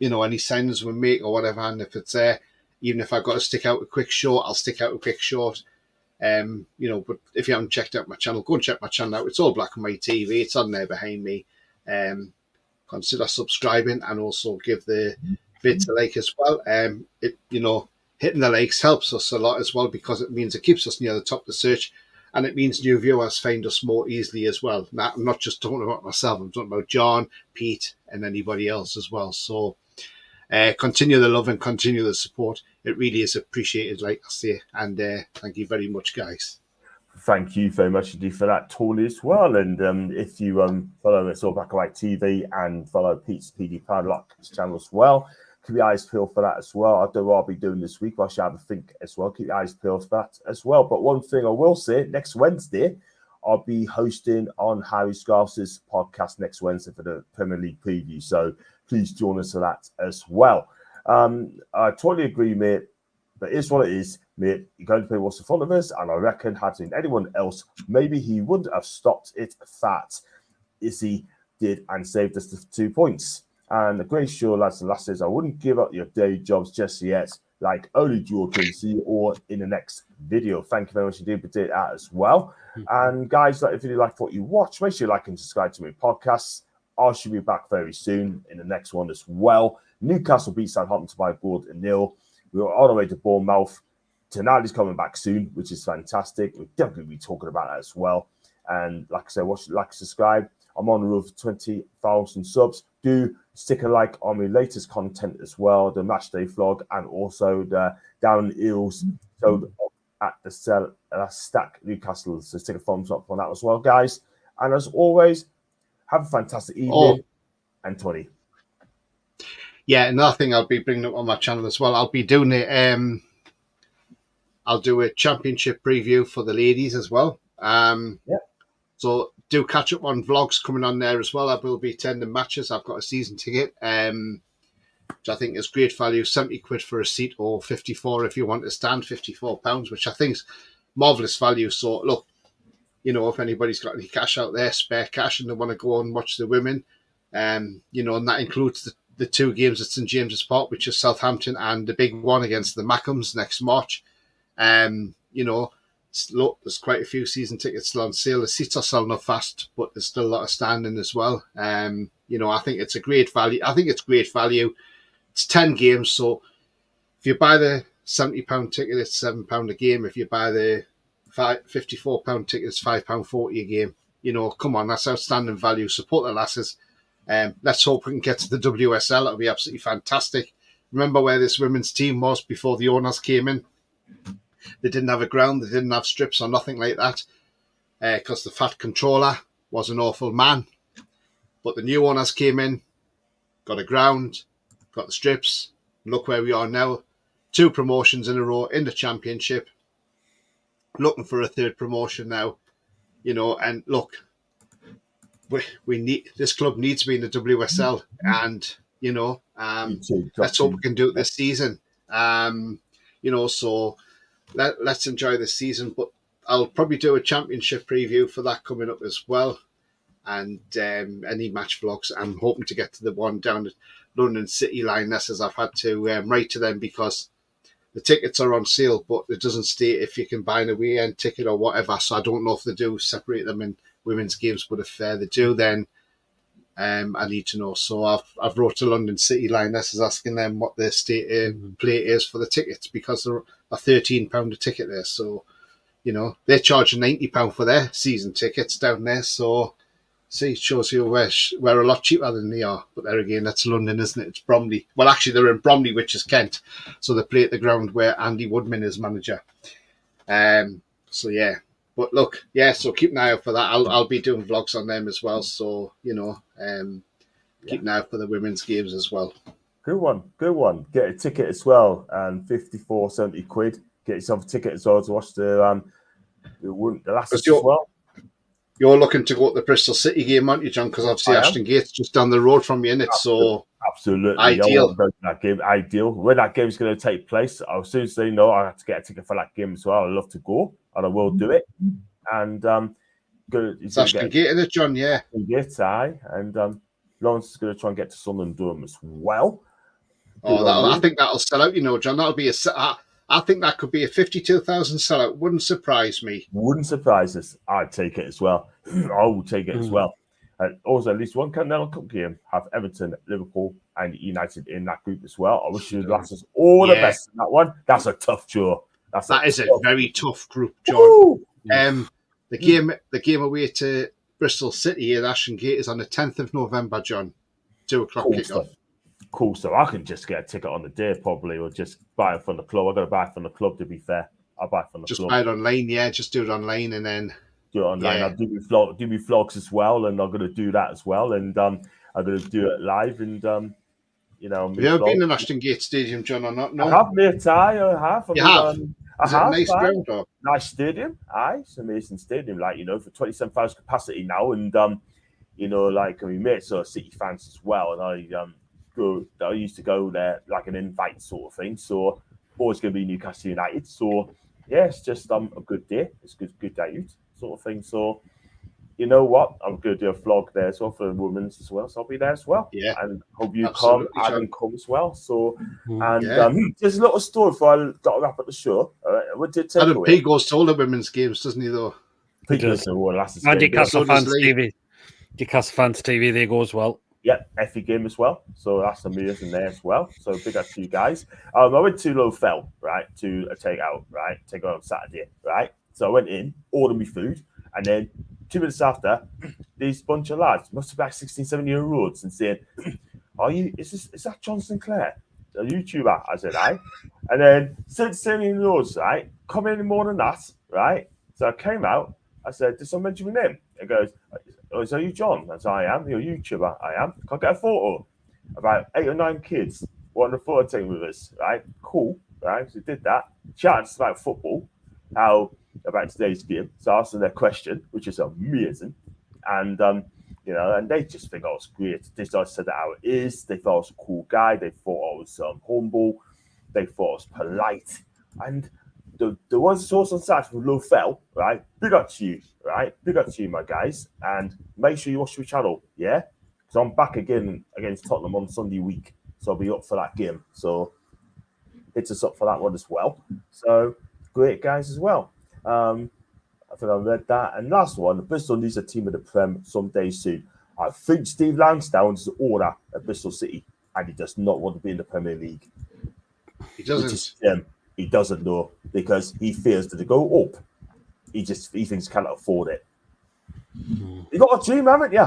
any signings we make or whatever, and if it's there, even if I've got to stick out a quick short, I'll stick out a quick short. But if you haven't checked out my channel, go and check my channel out. It's all black and white TV. It's on there behind me. Consider subscribing and also give the vids a like as well. Hitting the likes helps us a lot as well, because it means it keeps us near the top of the search, and it means new viewers find us more easily as well. Now, I'm not just talking about myself, I'm talking about John, Pete, and anybody else as well. So continue the love and continue the support. It really is appreciated, like I say, and thank you very much, guys. Thank you very much indeed for that, Tony, as well. And if you follow It's All Black and White TV and follow Pete's PD Padlock's channel as well, keep your eyes peeled for that as well. I don't know what I'll be doing this week, but I should have a think as well. Keep your eyes peeled for that as well. But one thing I will say, next Wednesday, I'll be hosting on Harry Scarfe's podcast next Wednesday for the Premier League preview. So please join us for that as well. I totally agree, mate. But it's what it is, mate. You're going to play what's in front of us, and I reckon had it been anyone else, maybe he wouldn't have stopped it that Izzy did and saved us the 2 points. And the great show, lads and lasses, I wouldn't give up your day jobs just yet, like only Jewel can see, or in the next video. Thank you very much indeed for doing that as well. And guys, if you like what you watch, make sure you like and subscribe to my podcasts. I should be back very soon in the next one as well. Newcastle beat Southampton by 4-0. We're on our way to Bournemouth. Tonight is coming back soon, which is fantastic. We'll definitely be talking about that as well. And like I said, watch, like, subscribe. I'm on the road for 20,000 subs. Do stick a like on my latest content as well, the matchday vlog, and also the Down Eels show at the cell Stack Newcastle. So stick a thumbs up on that as well, guys. And as always, have a fantastic evening. And 20. Yeah, another thing I'll be bringing up on my channel as well. I'll be doing I'll do a championship preview for the ladies as well. So do catch up on vlogs coming on there as well. I will be attending matches. I've got a season ticket, which I think is great value. 70 quid for a seat, or 54 if you want to stand, £54, which I think is marvellous value. So look, if anybody's got any cash out there, spare cash, and they want to go and watch the women, and that includes the two games at St James's Park, which is Southampton, and the big one against the Mackhams next March. Look, there's quite a few season tickets still on sale. The seats are selling up fast, but there's still a lot of standing as well. I think it's a great value. It's 10 games, so if you buy the £70 ticket, it's £7 a game. If you buy the £54 ticket, it's £5.40 a game. Come on, that's outstanding value. Support the lasses. Let's hope we can get to the WSL. That'll be absolutely fantastic. Remember where this women's team was before the owners came in? They didn't have a ground, they didn't have strips or nothing like that, because the fat controller was an awful man. But the new owners came in, got a ground, got the strips, and look where we are now. 2 promotions in a row in the championship. Looking for a 3rd promotion now, and look, we need this club needs to be in the WSL, and let's hope we can do it this season. So let's enjoy this season. But I'll probably do a championship preview for that coming up as well, and any match vlogs. I'm hoping to get to the one down at London City Lionesses. I've had to write to them because the tickets are on sale, but it doesn't state if you can buy an away end ticket or whatever. So I don't know if they do separate them in women's games, but if they do, then I need to know. So I've wrote to London City Lionesses asking them what their state play is for the tickets, because they're a £13 a ticket there. So, they're charging £90 for their season tickets down there. So, see, it shows you we're a lot cheaper than they are. But there again, that's London, isn't it? It's Bromley. Well, actually, they're in Bromley, which is Kent. So they play at the ground where Andy Woodman is manager. So, yeah. But look, yeah, so keep an eye out for that. I'll be doing vlogs on them as well. So, keep an eye out for the women's games as well. Good one. Get a ticket as well, and 70 quid. Get yourself a ticket as well to watch the last as well. You're looking to go to the Bristol City game, aren't you, John? Because obviously Ashton Gate's just down the road from you, isn't it? So absolutely ideal. That game, ideal. When that game's going to take place, as soon as they know I have to get a ticket for that game as well, I'd love to go, and I will do it. And it's Ashton Gate, isn't it, John? Yeah. Gate, aye. And Lawrence is going to try and get to Sunderland Durham as well. I think that'll sell out, John. That'll be I think that could be a 52,000 sellout. Wouldn't surprise me. Wouldn't surprise us. I'd take it as well. I would take it as well. And also, at least one Continental Cup game have Everton, Liverpool, and United in that group as well. I wish you lasses all the best in that one. That's a tough draw. That is a very tough group, John. The game away to Bristol City at Ashton Gate is on the 10th of November, John. 2:00 kickoff. Cool. So I can just get a ticket on the day, probably, or just buy it from the club. I got to buy it from the club, to be fair. I'll buy it from the club. Just buy it online, yeah. Just do it online and then do it online. I'll do me vlogs as well, and I'm going to do that as well. And I'm going to do it live. And have you ever been in Ashton Gate Stadium, John, or not? No, I have, mate. I have. You have. I have. Nice ground, or? Nice stadium. Aye, it's an amazing stadium. Like, for 27,000 capacity now, and mates are City fans as well, and I used to go there like an invite sort of thing. So always going to be Newcastle United. So yeah, it's just a good day. It's good day out sort of thing. So you know what? I'm going to do a vlog there as well for the women's as well. So I'll be there as well. Yeah. And hope you come. Adam come as well. So there's a little story before I got to wrap up the show. What did Adam P goes to all the women's games, doesn't he? Though. He does. And Newcastle Fans TV. Newcastle Fans TV. They go as well. Yeah, Effie game as well. So that's amazing there as well. So big up to you guys. I went to Low Fell, right, to a takeout, right? Takeout on Saturday, right? So I went in, ordered me food, and then 2 minutes after, these bunch of lads, must have been like 16, 17-year-olds, and saying, is that John Sinclair, a YouTuber? I said, aye. And then 17-year-olds, right, come any more than that, right? So I came out, I said, did someone mention my name? It goes, oh, is that you, John? I said, I am. You're a YouTuber. I am. Can I get a photo? About 8 or 9 kids wanted a photo taken with us, right? Cool, right? So we did that. Chatted about football, about today's game. So I asked them their question, which is amazing. And, and they just think I was great. They said that how it is. They thought I was a cool guy. They thought I was humble. They thought I was polite. And there was a source on Saturday from Low Fell, right? Big up to you, right? Big up to you, my guys. And make sure you watch your channel, yeah? Because I'm back again against Tottenham on Sunday week. So I'll be up for that game. So hit us up for that one as well. So great guys as well. I think I read that. And last one, Bristol needs a team of the Prem someday soon. I think Steve Lansdowne's the owner at Bristol City, and he does not want to be in the Premier League. He doesn't. He doesn't know, because he fears that they go up. He thinks he cannot afford it. You got a team, haven't you?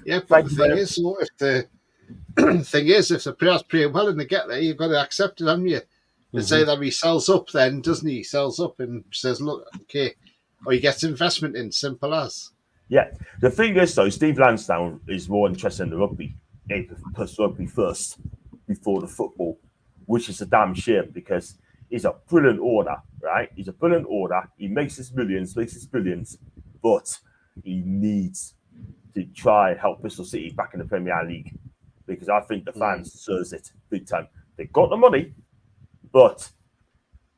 Yeah, but the thing is, if the players play well and they get there, you've got to accept it, haven't you? They say that he sells up, then doesn't he? He sells up and says, "Look, okay," or he gets investment in. Simple as. Yeah. The thing is, though, Steve Lansdowne is more interested in the rugby. He puts rugby first before the football, which is a damn shame, because he's a brilliant owner, right? He's a brilliant owner. He makes his billions, but he needs to try and help Bristol City back in the Premier League, because I think the fans deserves it big time. They got the money, but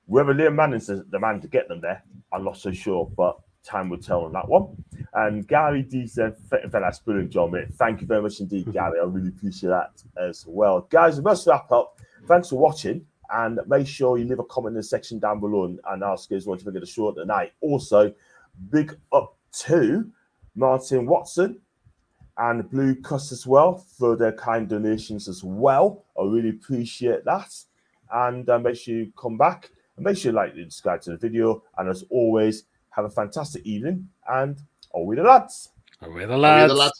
whether Liam Manning's the man to get them there, I'm not so sure, but time will tell on that one. And Gary D said, that's brilliant, John, mate. Thank you very much indeed, Gary. I really appreciate that as well. Guys, we must wrap up. Thanks for watching, and make sure you leave a comment in the section down below and ask us what you think of the show tonight. Also, big up to Martin Watson and Blue Cuss as well for their kind donations as well. I really appreciate that. And make sure you come back and make sure you like and subscribe to the video. And as always, have a fantastic evening, and away the lads. Away the lads.